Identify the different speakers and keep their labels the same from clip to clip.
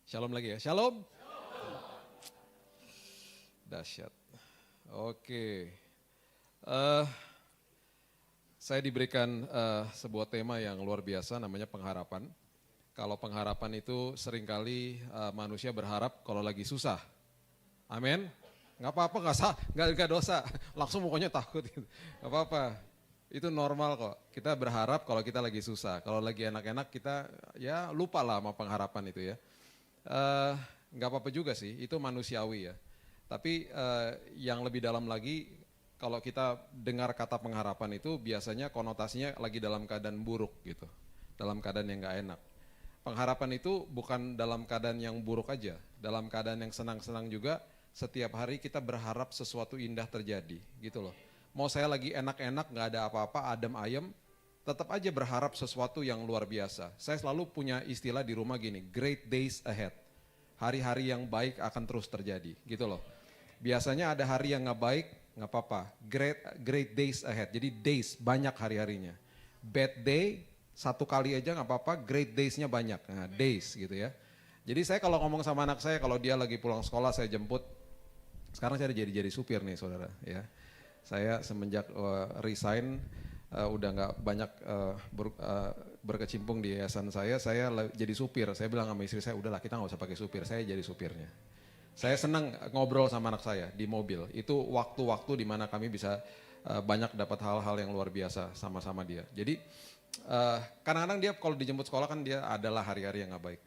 Speaker 1: Shalom lagi ya. Shalom. Dahsyat. Oke. Eh, saya diberikan sebuah tema yang luar biasa namanya pengharapan. Kalau pengharapan itu seringkali manusia berharap kalau lagi susah. Amin. Nggak apa-apa, nggak dosa. Langsung pokoknya takut gitu. Nggak apa-apa. Itu normal kok. Kita berharap kalau kita lagi susah. Kalau lagi enak-enak kita ya lupa lah sama pengharapan itu ya. Eh, nggak apa-apa juga sih, itu manusiawi ya. Tapi yang lebih dalam lagi, kalau kita dengar kata pengharapan itu biasanya konotasinya lagi dalam keadaan buruk gitu, dalam keadaan yang nggak enak. Pengharapan itu bukan dalam keadaan yang buruk aja, dalam keadaan yang senang-senang juga. Setiap hari kita berharap sesuatu indah terjadi, gitu loh. Mau saya lagi enak-enak, nggak ada apa-apa, adem ayem, tetap aja berharap sesuatu yang luar biasa. Saya selalu punya istilah di rumah gini, great days ahead. Hari-hari yang baik akan terus terjadi, gitu loh. Biasanya ada hari yang nggak baik, nggak apa-apa. Great days ahead. Jadi days banyak hari-harinya. Bad day satu kali aja nggak apa-apa. Great days-nya banyak. Nah, days gitu ya. Jadi saya kalau ngomong sama anak saya, kalau dia lagi pulang sekolah saya jemput. Sekarang saya jadi supir nih saudara. Ya, saya semenjak resign udah nggak banyak berkecimpung di yayasan saya jadi supir. Saya bilang sama istri saya, udahlah kita nggak usah pakai supir, saya jadi supirnya. Saya senang ngobrol sama anak saya di mobil. Itu waktu-waktu di mana kami bisa banyak dapat hal-hal yang luar biasa sama-sama dia. Jadi kadang-kadang dia kalau dijemput sekolah kan dia adalah hari-hari yang gak baik.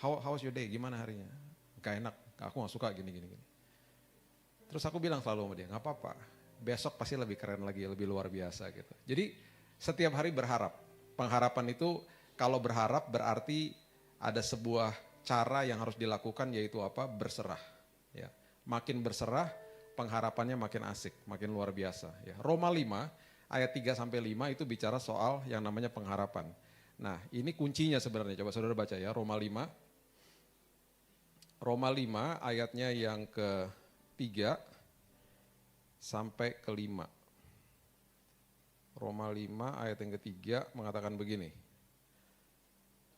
Speaker 1: How's your day? Gimana harinya? Gak enak, aku gak suka gini-gini. Terus aku bilang selalu sama dia, gak apa-apa. Besok pasti lebih keren lagi, lebih luar biasa gitu. Jadi setiap hari berharap. Pengharapan itu kalau berharap berarti ada sebuah cara yang harus dilakukan yaitu apa? Berserah. Ya. Makin berserah, pengharapannya makin asik, makin luar biasa. Ya. Roma 5 ayat 3 sampai 5 itu bicara soal yang namanya pengharapan. Nah, ini kuncinya sebenarnya. Coba saudara baca ya, Roma 5. Roma 5 ayatnya yang ke-3 sampai ke-5. Roma 5 ayat yang ke-3 mengatakan begini.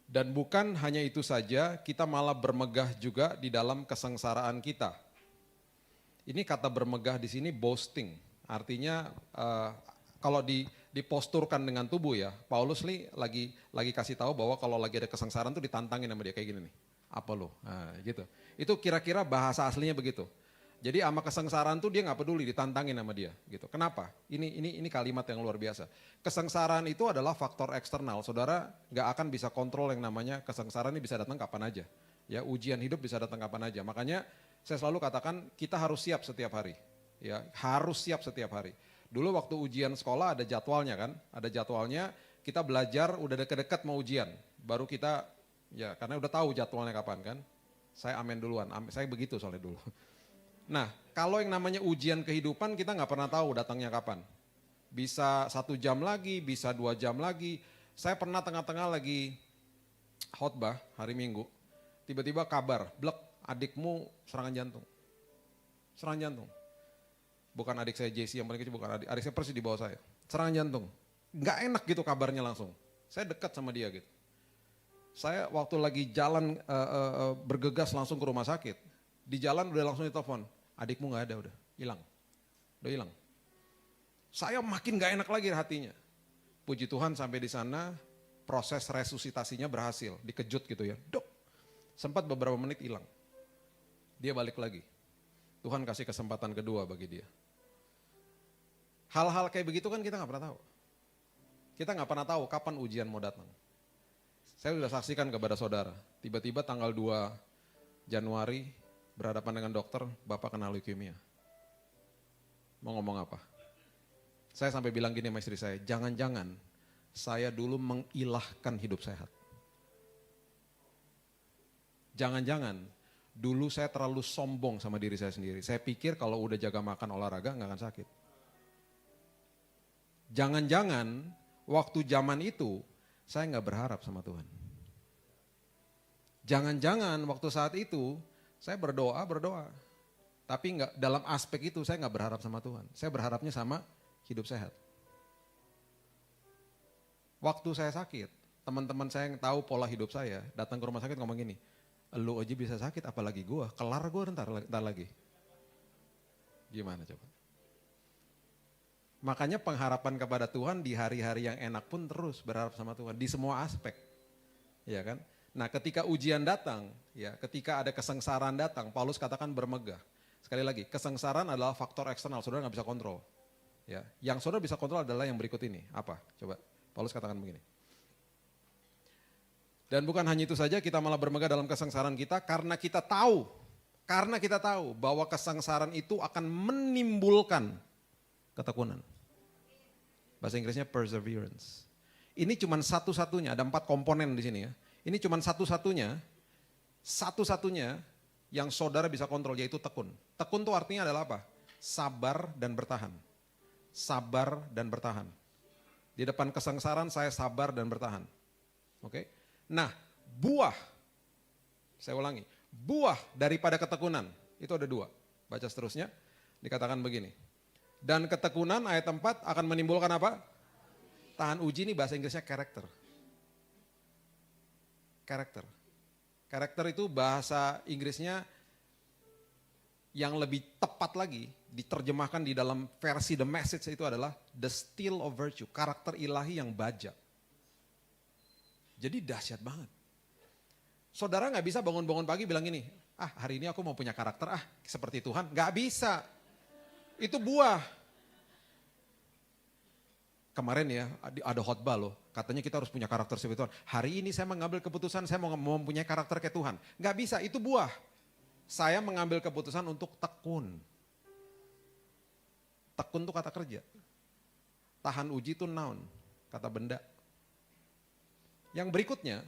Speaker 1: Dan bukan hanya itu saja, kita malah bermegah juga di dalam kesengsaraan kita. Ini kata bermegah di sini boasting, artinya kalau diposturkan dengan tubuh ya. Paulus nih lagi kasih tahu bahwa kalau lagi ada kesengsaraan tuh ditantangin sama dia kayak gini nih. Apa lo? Nah, gitu. Itu kira-kira bahasa aslinya begitu. Jadi sama kesengsaraan tuh dia nggak peduli, ditantangin sama dia gitu. Kenapa? Ini kalimat yang luar biasa. Kesengsaraan itu adalah faktor eksternal. Saudara nggak akan bisa kontrol yang namanya kesengsaraan, ini bisa datang kapan aja. Ya, ujian hidup bisa datang kapan aja. Makanya saya selalu katakan kita harus siap setiap hari. Ya, harus siap setiap hari. Dulu waktu ujian sekolah ada jadwalnya kan? Ada jadwalnya, kita belajar udah deket-deket mau ujian. Baru kita ya karena udah tahu jadwalnya kapan kan? Saya amen duluan. Saya begitu soalnya dulu. Nah, kalau yang namanya ujian kehidupan kita nggak pernah tahu datangnya kapan. Bisa 1 jam lagi, bisa 2 jam lagi. Saya pernah tengah-tengah lagi khotbah hari Minggu, tiba-tiba kabar, blek, adikmu serangan jantung. Serangan jantung. Bukan adik saya JC yang paling kecil, bukan adik saya persis di bawah saya. Serangan jantung. Nggak enak gitu kabarnya langsung. Saya dekat sama dia gitu. Saya waktu lagi jalan bergegas langsung ke rumah sakit. Di jalan udah langsung ditelepon, adikmu nggak ada, udah hilang. Saya makin nggak enak lagi hatinya. Puji Tuhan sampai di sana proses resusitasinya berhasil, dikejut gitu ya. Dok, sempat beberapa menit hilang. Dia balik lagi. Tuhan kasih kesempatan kedua bagi dia. Hal-hal kayak begitu kan kita nggak pernah tahu. Kita nggak pernah tahu kapan ujian mau datang. Saya sudah saksikan kepada saudara, tiba-tiba tanggal 2 Januari berhadapan dengan dokter, Bapak kena leukemia. Mau ngomong apa? Saya sampai bilang gini sama istri saya, jangan-jangan saya dulu mengilahkan hidup sehat. Jangan-jangan dulu saya terlalu sombong sama diri saya sendiri. Saya pikir kalau udah jaga makan olahraga nggak akan sakit. Jangan-jangan waktu zaman itu saya nggak berharap sama Tuhan. Jangan-jangan waktu saat itu saya berdoa. Tapi nggak dalam aspek itu saya nggak berharap sama Tuhan. Saya berharapnya sama hidup sehat. Waktu saya sakit, teman-teman saya yang tahu pola hidup saya datang ke rumah sakit ngomong gini, Lu aja bisa sakit, apalagi gue, kelar gue ntar lagi. Gimana coba? Makanya pengharapan kepada Tuhan di hari-hari yang enak pun terus berharap sama Tuhan di semua aspek. Ya kan? Nah, ketika ujian datang, ya, ketika ada kesengsaraan datang, Paulus katakan bermegah. Sekali lagi, kesengsaraan adalah faktor eksternal, saudara nggak bisa kontrol. Ya, yang saudara bisa kontrol adalah yang berikut ini. Apa? Coba, Paulus katakan begini. Dan bukan hanya itu saja, kita malah bermegah dalam kesengsaraan kita karena kita tahu bahwa kesengsaraan itu akan menimbulkan ketekunan. Bahasa Inggrisnya perseverance. Ini cuma satu-satunya, ada 4 komponen di sini ya. Ini cuma satu-satunya yang saudara bisa kontrol, yaitu tekun. Tekun itu artinya adalah apa? Sabar dan bertahan. Sabar dan bertahan. Di depan kesengsaraan saya sabar dan bertahan. Oke? Nah, buah, saya ulangi, buah daripada ketekunan, itu ada 2. Baca seterusnya, dikatakan begini. Dan ketekunan ayat 4 akan menimbulkan apa? Tahan uji, ini bahasa Inggrisnya karakter. Karakter. Karakter itu bahasa Inggrisnya yang lebih tepat lagi diterjemahkan di dalam versi The Message itu adalah the steel of virtue, karakter ilahi yang baja. Jadi dahsyat banget. Saudara nggak bisa bangun-bangun pagi bilang gini, hari ini aku mau punya karakter seperti Tuhan. Nggak bisa. Itu buah. Kemarin ya ada khotbah loh, katanya kita harus punya karakter seperti Tuhan. Hari ini saya mengambil keputusan saya mau mempunyai karakter kayak Tuhan. Nggak bisa, itu buah. Saya mengambil keputusan untuk tekun. Tekun itu kata kerja. Tahan uji itu noun, kata benda. Yang berikutnya,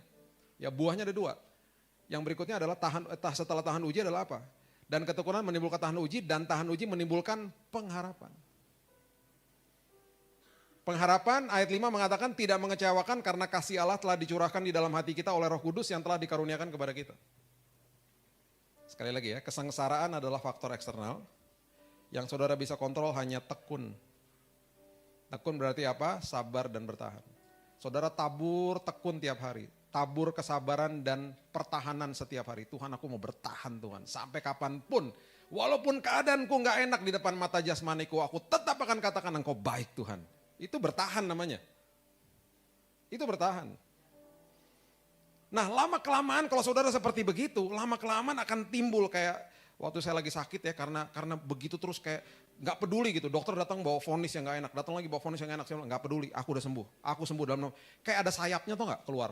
Speaker 1: ya buahnya ada 2. Yang berikutnya adalah setelah tahan uji adalah apa? Dan ketekunan menimbulkan tahan uji, dan tahan uji menimbulkan pengharapan. Pengharapan ayat 5 mengatakan tidak mengecewakan karena kasih Allah telah dicurahkan di dalam hati kita oleh Roh Kudus yang telah dikaruniakan kepada kita. Sekali lagi ya, kesengsaraan adalah faktor eksternal. Yang saudara bisa kontrol hanya tekun. Tekun berarti apa? Sabar dan bertahan. Saudara tabur tekun tiap hari. Tabur kesabaran dan pertahanan setiap hari. Tuhan, aku mau bertahan Tuhan. Sampai kapanpun. Walaupun keadaanku gak enak di depan mata jasmaniku, aku tetap akan katakan engkau baik Tuhan. Itu bertahan namanya. Itu bertahan. Nah, lama-kelamaan kalau saudara seperti begitu, lama-kelamaan akan timbul kayak waktu saya lagi sakit ya, karena begitu terus kayak nggak peduli gitu. Dokter datang bawa vonis yang nggak enak, datang lagi bawa vonis yang nggak enak, saya bilang nggak peduli, aku udah sembuh. Aku sembuh dalam kayak ada sayapnya tuh nggak keluar.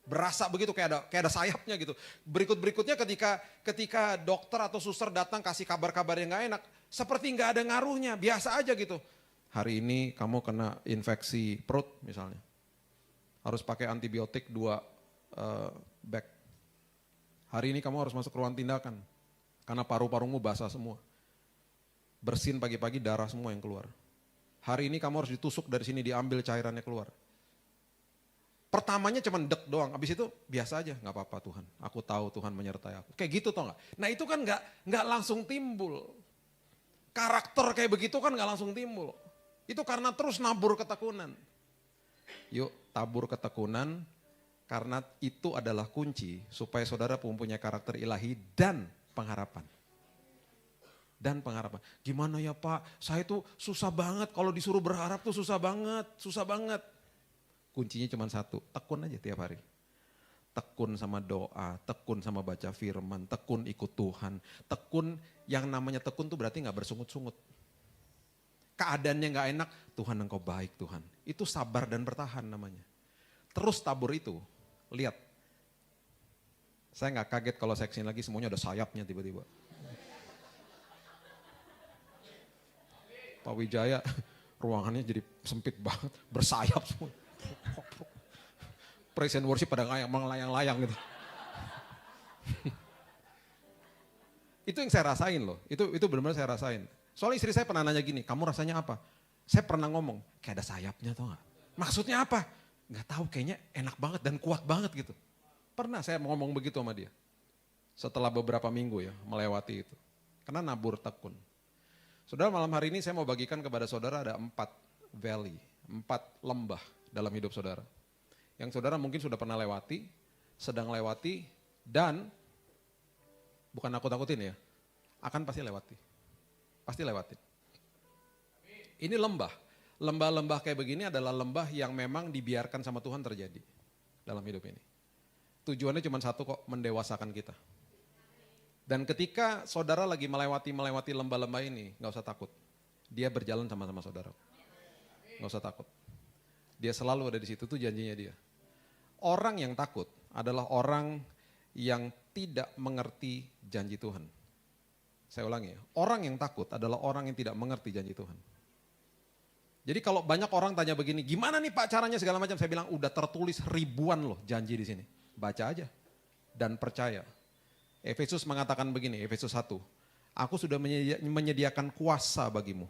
Speaker 1: Berasa begitu kayak ada sayapnya gitu. Berikutnya ketika dokter atau suster datang kasih kabar-kabar yang nggak enak, seperti nggak ada ngaruhnya, biasa aja gitu. Hari ini kamu kena infeksi perut misalnya. Harus pakai antibiotik 2 bag. Hari ini kamu harus masuk ruang tindakan. Karena paru-parumu basah semua. Bersin pagi-pagi darah semua yang keluar. Hari ini kamu harus ditusuk dari sini, diambil cairannya keluar. Pertamanya cuma dek doang, habis itu biasa aja, nggak apa-apa Tuhan. Aku tahu Tuhan menyertai aku. Kayak gitu toh nggak? Nah itu kan nggak langsung timbul. Karakter kayak begitu kan nggak langsung timbul. Itu karena terus nabur ketekunan. Yuk tabur ketekunan, karena itu adalah kunci supaya saudara mempunyai karakter ilahi dan pengharapan. Dan pengharapan. Gimana ya Pak, saya tuh susah banget kalau disuruh berharap tuh susah banget. Kuncinya cuma satu, tekun aja tiap hari. Tekun sama doa, tekun sama baca firman, tekun ikut Tuhan. Tekun, yang namanya tekun tuh berarti gak bersungut-sungut. Keadaannya gak enak, Tuhan engkau baik Tuhan. Itu sabar dan bertahan namanya. Terus tabur itu, lihat. Saya gak kaget kalau saya kesini lagi semuanya ada sayapnya tiba-tiba. Pak Wijaya, ruangannya jadi sempit banget, bersayap semua. Praise and worship pada melayang-layang gitu. Itu yang saya rasain loh, itu benar-benar saya rasain. Soalnya istri saya pernah nanya gini, kamu rasanya apa? Saya pernah ngomong, kayak ada sayapnya tau gak? Maksudnya apa? Gak tahu, kayaknya enak banget dan kuat banget gitu. Pernah saya ngomong begitu sama dia. Setelah beberapa minggu ya, melewati itu. Karena nabur tekun. Saudara, malam hari ini saya mau bagikan kepada saudara ada 4 valley, 4 lembah dalam hidup saudara. Yang saudara mungkin sudah pernah lewati, sedang lewati, dan bukan nakut-nakutin ya, akan pasti lewati. Pasti lewatin. Ini lembah. Lembah-lembah kayak begini adalah lembah yang memang dibiarkan sama Tuhan terjadi dalam hidup ini. Tujuannya cuma satu kok, mendewasakan kita. Dan ketika saudara lagi melewati lembah-lembah ini, gak usah takut. Dia berjalan sama-sama saudara. Gak usah takut. Dia selalu ada di situ, itu janjinya dia. Orang yang takut adalah orang yang tidak mengerti janji Tuhan. Saya ulangi ya, orang yang takut adalah orang yang tidak mengerti janji Tuhan. Jadi kalau banyak orang tanya begini, gimana nih Pak caranya segala macam, saya bilang udah tertulis ribuan loh janji di sini. Baca aja dan percaya. Efesus mengatakan begini, Efesus 1. Aku sudah menyediakan kuasa bagimu.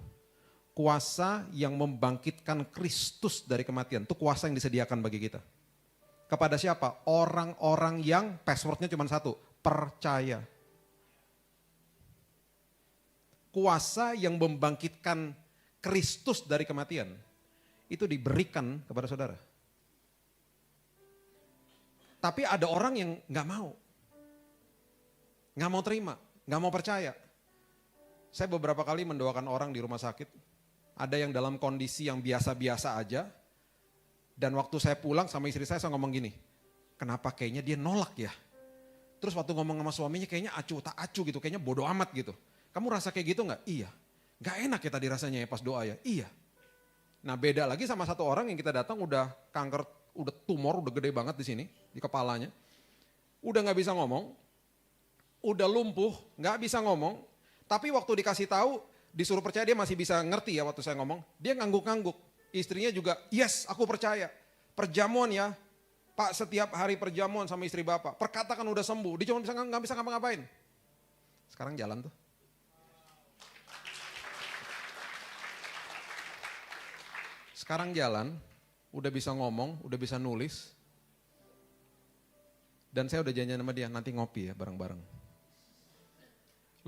Speaker 1: Kuasa yang membangkitkan Kristus dari kematian. Itu kuasa yang disediakan bagi kita. Kepada siapa? Orang-orang yang passwordnya cuma satu, percaya. Kuasa yang membangkitkan Kristus dari kematian, itu diberikan kepada saudara. Tapi ada orang yang gak mau terima, gak mau percaya. Saya beberapa kali mendoakan orang di rumah sakit, ada yang dalam kondisi yang biasa-biasa aja, dan waktu saya pulang sama istri saya ngomong gini, kenapa kayaknya dia nolak ya? Terus waktu ngomong sama suaminya kayaknya acuh tak acuh gitu, kayaknya bodoh amat gitu. Kamu rasa kayak gitu gak? Iya. Gak enak ya tadi rasanya ya pas doa ya? Iya. Nah beda lagi sama satu orang yang kita datang udah kanker, udah tumor, udah gede banget di sini, di kepalanya. Udah gak bisa ngomong, udah lumpuh, gak bisa ngomong. Tapi waktu dikasih tahu, disuruh percaya dia masih bisa ngerti ya waktu saya ngomong. Dia ngangguk-ngangguk, istrinya juga yes aku percaya. Perjamuan ya, Pak setiap hari perjamuan sama istri Bapak. Perkatakan udah sembuh, dia cuma gak bisa ngapa-ngapain. Sekarang jalan tuh. Sekarang jalan, udah bisa ngomong, udah bisa nulis. Dan saya udah janjian sama dia, nanti ngopi ya bareng-bareng.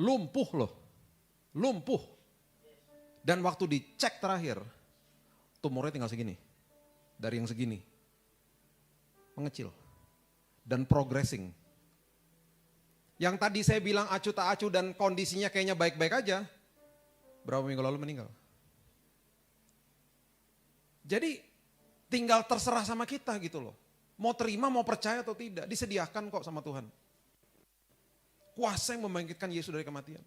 Speaker 1: Lumpuh loh, lumpuh. Dan waktu dicek terakhir, tumornya tinggal segini. Dari yang segini. Mengecil. Dan progressing. Yang tadi saya bilang acuh tak acuh dan kondisinya kayaknya baik-baik aja. Berapa minggu lalu meninggal. Jadi tinggal terserah sama kita gitu loh. Mau terima, mau percaya atau tidak, disediakan kok sama Tuhan. Kuasa yang membangkitkan Yesus dari kematian.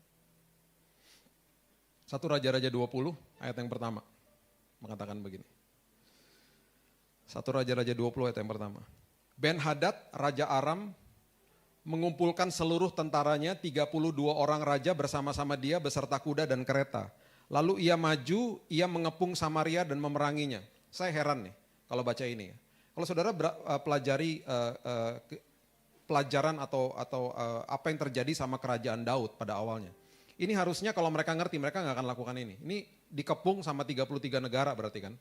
Speaker 1: 1 Raja-Raja 20 ayat yang pertama mengatakan begini. 1 Raja-Raja 20 ayat yang pertama. Ben-Hadad, Raja Aram, mengumpulkan seluruh tentaranya, 32 orang raja bersama-sama dia beserta kuda dan kereta. Lalu ia maju, ia mengepung Samaria dan memeranginya. Saya heran nih kalau baca ini. Kalau saudara pelajari pelajaran atau apa yang terjadi sama kerajaan Daud pada awalnya. Ini harusnya kalau mereka ngerti, mereka nggak akan lakukan ini. Ini dikepung sama 33 negara berarti kan.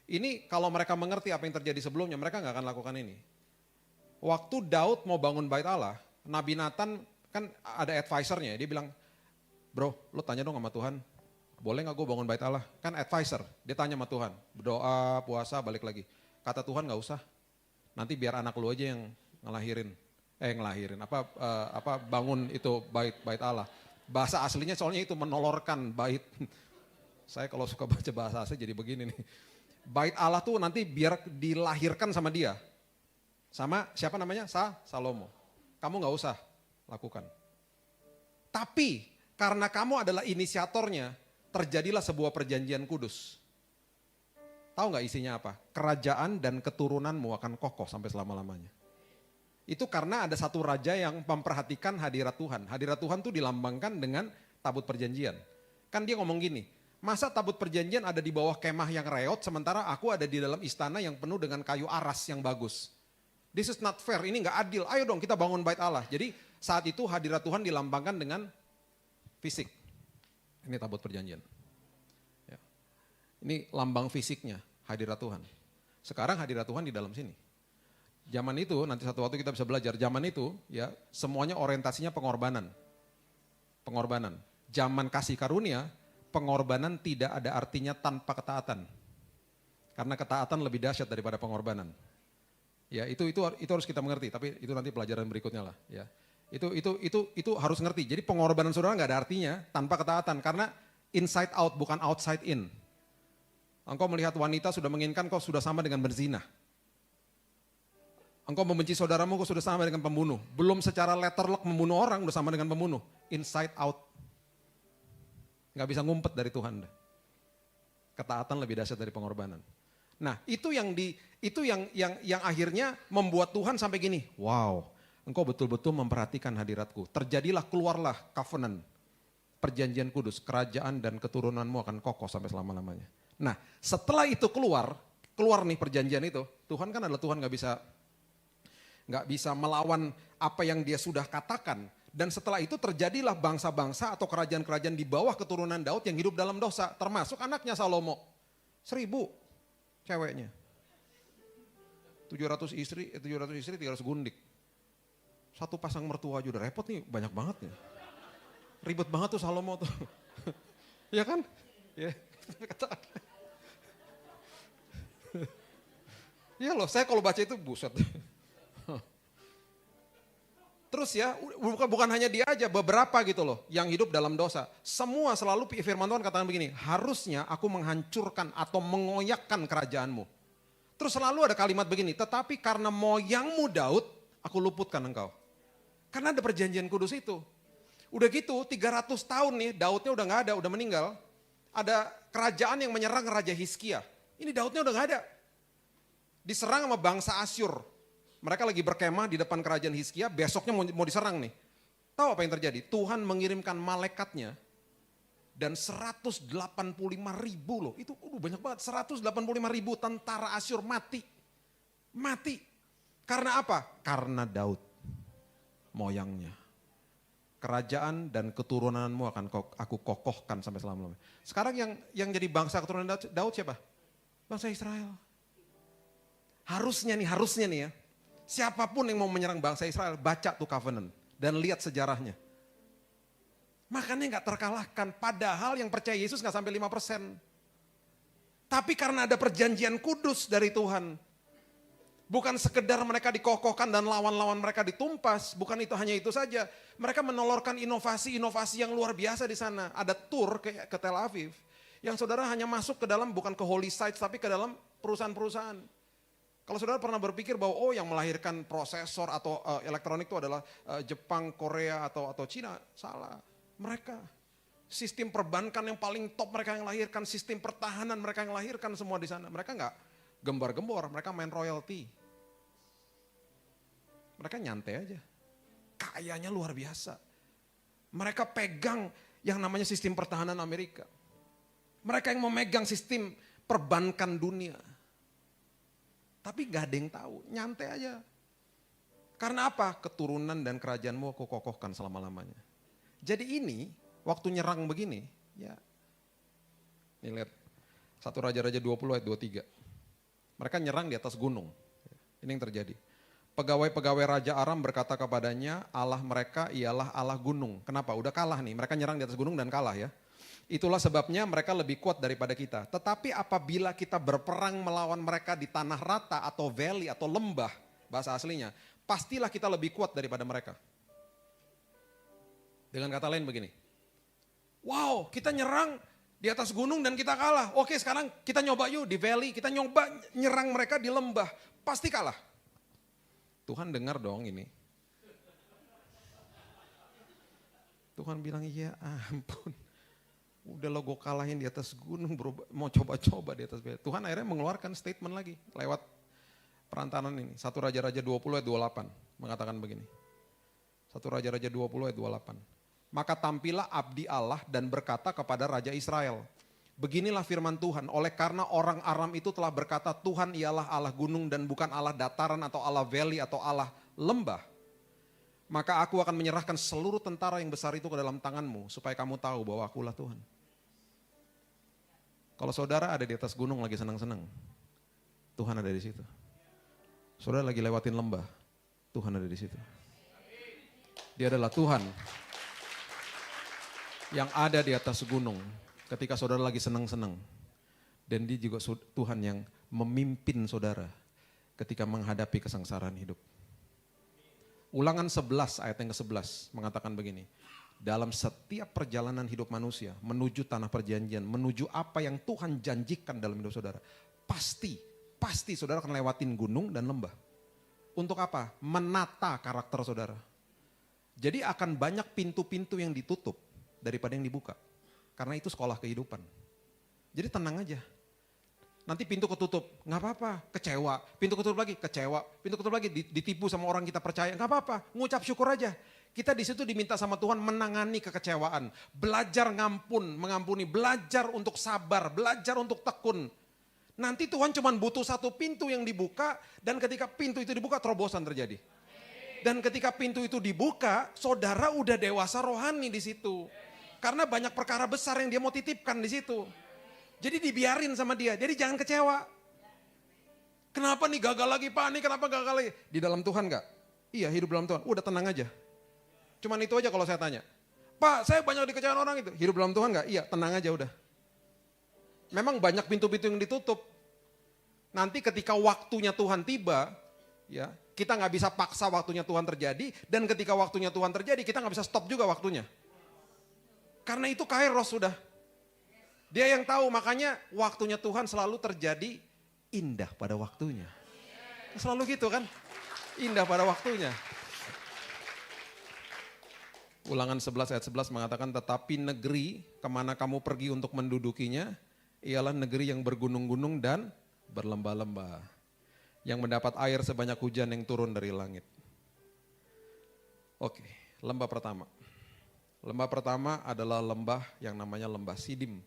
Speaker 1: Ini kalau mereka mengerti apa yang terjadi sebelumnya, mereka nggak akan lakukan ini. Waktu Daud mau bangun bait Allah, Nabi Nathan kan ada advisernya, dia bilang, bro lo tanya dong sama Tuhan, boleh gak gue bangun bait Allah? Kan advisor, dia tanya sama Tuhan, berdoa, puasa, balik lagi. Kata Tuhan gak usah, nanti biar anak lu aja yang bangun itu bait Allah. Bahasa aslinya soalnya itu menolorkan bait. Saya kalau suka baca bahasa asli jadi begini nih. Bait Allah tuh nanti biar dilahirkan sama dia. Sama siapa namanya? Salomo. Kamu gak usah lakukan. Tapi karena kamu adalah inisiatornya, terjadilah sebuah perjanjian kudus. Tahu gak isinya apa? Kerajaan dan keturunanmu akan kokoh sampai selama-lamanya. Itu karena ada satu raja yang memperhatikan hadirat Tuhan. Hadirat Tuhan tuh dilambangkan dengan tabut perjanjian. Kan dia ngomong gini, masa tabut perjanjian ada di bawah kemah yang reot, sementara aku ada di dalam istana yang penuh dengan kayu aras yang bagus. This is not fair, ini gak adil, ayo dong kita bangun bait Allah. Jadi saat itu hadirat Tuhan dilambangkan dengan fisik. Ini tabut perjanjian. Ya. Ini lambang fisiknya, hadirat Tuhan. Sekarang hadirat Tuhan di dalam sini. Zaman itu, nanti satu waktu kita bisa belajar, zaman itu ya semuanya orientasinya pengorbanan. Pengorbanan. Zaman kasih karunia, pengorbanan tidak ada artinya tanpa ketaatan. Karena ketaatan lebih dahsyat daripada pengorbanan. Ya, itu harus kita mengerti, tapi itu nanti pelajaran berikutnya lah. Ya. Itu harus ngerti. Jadi pengorbanan saudara nggak ada artinya tanpa ketaatan, karena inside out bukan outside in. Engkau melihat wanita sudah menginginkan, kau sudah sama dengan berzina. Engkau membenci saudaramu, kau sudah sama dengan pembunuh. Belum secara letterlock membunuh orang, udah sama dengan pembunuh. Inside out. Nggak bisa ngumpet dari Tuhan. Ketaatan lebih dahsyat dari pengorbanan. Nah, itu yang akhirnya membuat Tuhan sampai gini. Wow, engkau betul-betul memperhatikan hadiratku. Terjadilah, keluarlah covenant, perjanjian kudus, kerajaan dan keturunanmu akan kokoh sampai selama-lamanya. Nah, setelah itu keluar nih perjanjian itu, Tuhan kan adalah Tuhan nggak bisa melawan apa yang dia sudah katakan. Dan setelah itu terjadilah bangsa-bangsa atau kerajaan-kerajaan di bawah keturunan Daud yang hidup dalam dosa, termasuk anaknya Salomo. 1000 ceweknya. 700 istri, 300 gundik. Satu pasang mertua aja udah repot nih, banyak banget nih. Ribet banget tuh Salomo tuh. Ya kan? Ya. Iya loh, saya kalau baca itu buset. Terus ya, bukan hanya dia aja, beberapa gitu loh yang hidup dalam dosa. Semua selalu firman Tuhan katakan begini, harusnya aku menghancurkan atau mengoyakkan kerajaanmu. Terus selalu ada kalimat begini, tetapi karena moyangmu Daud, aku luputkan engkau. Karena ada perjanjian kudus itu. Udah gitu 300 tahun nih, Daudnya udah gak ada, udah meninggal. Ada kerajaan yang menyerang Raja Hizkia. Ini Daudnya udah gak ada. Diserang sama bangsa Asyur. Mereka lagi berkemah di depan kerajaan Hizkia, besoknya mau diserang nih. Tahu apa yang terjadi? Tuhan mengirimkan malaikatnya dan 185.000 loh. Itu banyak banget, 185.000 tentara Asyur mati. Mati. Karena apa? Karena Daud, moyangnya. Kerajaan dan keturunanmu akan aku kokohkan sampai selama-lamanya. Sekarang yang jadi bangsa keturunan Daud siapa? Bangsa Israel. Harusnya nih ya. Siapapun yang mau menyerang bangsa Israel, baca tuh covenant dan lihat sejarahnya. Makanya gak terkalahkan, padahal yang percaya Yesus gak sampai 5%. Tapi karena ada perjanjian kudus dari Tuhan, bukan sekedar mereka dikokohkan dan lawan-lawan mereka ditumpas, bukan itu hanya itu saja. Mereka menolorkan inovasi-inovasi yang luar biasa di sana. Ada tour ke Tel Aviv, yang saudara hanya masuk ke dalam, bukan ke holy sites, tapi ke dalam perusahaan-perusahaan. Kalau saudara pernah berpikir bahwa yang melahirkan prosesor atau elektronik itu adalah Jepang, Korea atau Cina, salah. Mereka. Sistem perbankan yang paling top mereka yang lahirkan, sistem pertahanan mereka yang lahirkan semua di sana. Mereka nggak gembar-gembor, mereka main royalty. Mereka nyantai aja. Kayanya luar biasa. Mereka pegang yang namanya sistem pertahanan Amerika. Mereka yang memegang sistem perbankan dunia. Tapi gak ada yang tahu, nyantai aja. Karena apa? Keturunan dan kerajaanmu aku kokohkan selama-lamanya. Jadi ini, waktu nyerang begini, ya. Nih lihat, 1 Raja-Raja 20 ayat 23. Mereka nyerang di atas gunung. Ini yang terjadi. Pegawai-pegawai Raja Aram berkata kepadanya, Allah mereka ialah Allah gunung. Kenapa? Udah kalah nih, mereka nyerang di atas gunung dan kalah ya. Itulah sebabnya mereka lebih kuat daripada kita. Tetapi apabila kita berperang melawan mereka di tanah rata atau valley atau lembah, bahasa aslinya, pastilah kita lebih kuat daripada mereka. Dengan kata lain begini, wow kita nyerang di atas gunung dan kita kalah. Oke sekarang kita nyoba yuk di valley, kita nyoba nyerang mereka di lembah, pasti kalah. Tuhan dengar dong ini. Tuhan bilang iya ampun. Udah lo gue kalahin di atas gunung, bro, mau coba-coba di atas bukit. Tuhan akhirnya mengeluarkan statement lagi lewat perantaran ini. 1 Raja-Raja 20 ayat 28 mengatakan begini. 1 Raja-Raja 20 ayat 28. Maka tampillah abdi Allah dan berkata kepada Raja Israel. Beginilah firman Tuhan, oleh karena orang Aram itu telah berkata Tuhan ialah Allah gunung dan bukan Allah dataran atau Allah valley atau Allah lembah. Maka aku akan menyerahkan seluruh tentara yang besar itu ke dalam tanganmu supaya kamu tahu bahwa akulah Tuhan. Kalau saudara ada di atas gunung lagi senang-senang, Tuhan ada di situ. Saudara lagi lewatin lembah, Tuhan ada di situ. Dia adalah Tuhan yang ada di atas gunung ketika saudara lagi senang-senang. Dan dia juga Tuhan yang memimpin saudara ketika menghadapi kesengsaraan hidup. Ulangan 11 ayat yang ke-11 mengatakan begini. Dalam setiap perjalanan hidup manusia menuju tanah perjanjian, menuju apa yang Tuhan janjikan dalam hidup saudara. Pasti saudara akan lewatin gunung dan lembah. Untuk apa? Menata karakter saudara. Jadi akan banyak pintu-pintu yang ditutup daripada yang dibuka. Karena itu sekolah kehidupan. Jadi tenang aja. Nanti pintu ketutup, nggak apa-apa, kecewa. Pintu ketutup lagi, kecewa. Pintu ketutup lagi, ditipu sama orang kita percaya, nggak apa-apa, ngucap syukur aja. Kita di situ diminta sama Tuhan menangani kekecewaan, belajar mengampuni, belajar untuk sabar, belajar untuk tekun. Nanti Tuhan cuma butuh satu pintu yang dibuka, dan ketika pintu itu dibuka terobosan terjadi. Dan ketika pintu itu dibuka, saudara udah dewasa rohani di situ. Karena banyak perkara besar yang dia mau titipkan di situ. Jadi dibiarin sama dia, jadi jangan kecewa. Kenapa nih gagal lagi Pak, nih kenapa gagal lagi? Di dalam Tuhan gak? Iya hidup dalam Tuhan, udah tenang aja. Cuman itu aja kalau saya tanya. Pak saya banyak dikecewain orang itu, hidup dalam Tuhan gak? Iya tenang aja udah. Memang banyak pintu-pintu yang ditutup. Nanti ketika waktunya Tuhan tiba, ya kita gak bisa paksa waktunya Tuhan terjadi. Dan ketika waktunya Tuhan terjadi, kita gak bisa stop juga waktunya. Karena itu kairos sudah. Dia yang tahu, makanya waktunya Tuhan selalu terjadi indah pada waktunya. Selalu gitu kan, indah pada waktunya. Ulangan 11 ayat 11 mengatakan, tetapi negeri kemana kamu pergi untuk mendudukinya, ialah negeri yang bergunung-gunung dan berlembah-lembah. Yang mendapat air sebanyak hujan yang turun dari langit. Oke, lembah pertama. Lembah pertama adalah lembah yang namanya lembah Sidim.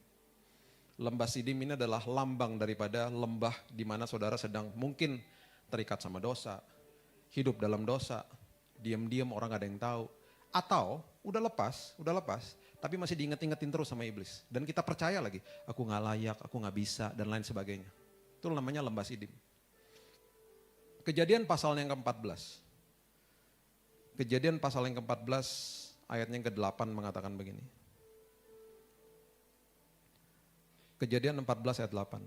Speaker 1: Lembah Sidim ini adalah lambang daripada lembah di mana saudara sedang mungkin terikat sama dosa, hidup dalam dosa, diam-diam orang gak ada yang tahu. Atau udah lepas, tapi masih diinget-ingetin terus sama iblis. Dan kita percaya lagi, aku gak layak, aku gak bisa, dan lain sebagainya. Itu namanya lembah Sidim. Kejadian pasal yang ke-14. Kejadian pasal yang ke-14 ayatnya yang ke-8 mengatakan begini. Kejadian 14 ayat 8.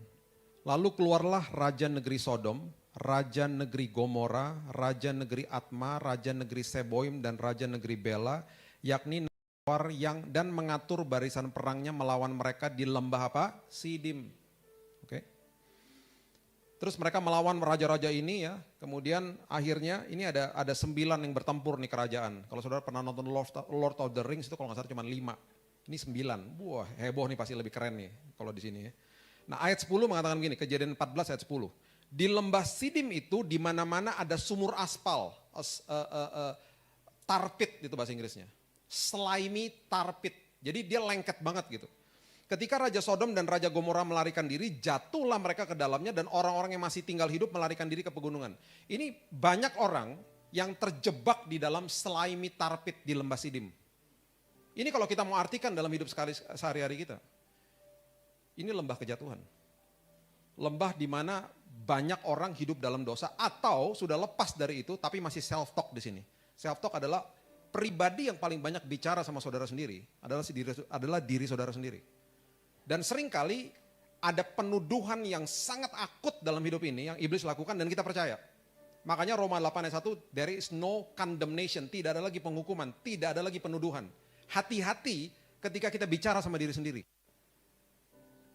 Speaker 1: Lalu keluarlah raja negeri Sodom, raja negeri Gomora, raja negeri Atma, raja negeri Seboim, dan raja negeri Bela, yakni Nawar yang dan mengatur barisan perangnya melawan mereka di lembah apa? Sidim. Oke. Terus mereka melawan raja-raja ini ya, kemudian akhirnya ini ada 9 yang bertempur nih kerajaan. Kalau saudara pernah nonton Lord of the Rings itu kalau nggak salah cuma 5. Ini 9, wah heboh nih pasti lebih keren nih kalau di sini ya. Nah ayat 10 mengatakan begini, kejadian 14 ayat 10. Di lembah Sidim itu di mana-mana ada sumur aspal, tar pit itu bahasa Inggrisnya. Slimy tar pit, jadi dia lengket banget gitu. Ketika Raja Sodom dan Raja Gomora melarikan diri, jatuhlah mereka ke dalamnya dan orang-orang yang masih tinggal hidup melarikan diri ke pegunungan. Ini banyak orang yang terjebak di dalam slimy tar pit di lembah Sidim. Ini kalau kita mau artikan dalam hidup sehari-hari kita. Ini lembah kejatuhan. Lembah di mana banyak orang hidup dalam dosa atau sudah lepas dari itu tapi masih self talk di sini. Self talk adalah pribadi yang paling banyak bicara sama saudara sendiri adalah diri saudara sendiri. Dan seringkali ada penuduhan yang sangat akut dalam hidup ini yang iblis lakukan dan kita percaya. Makanya Roma 8 ayat 1, there is no condemnation, tidak ada lagi penghukuman, tidak ada lagi penuduhan. Hati-hati ketika kita bicara sama diri sendiri.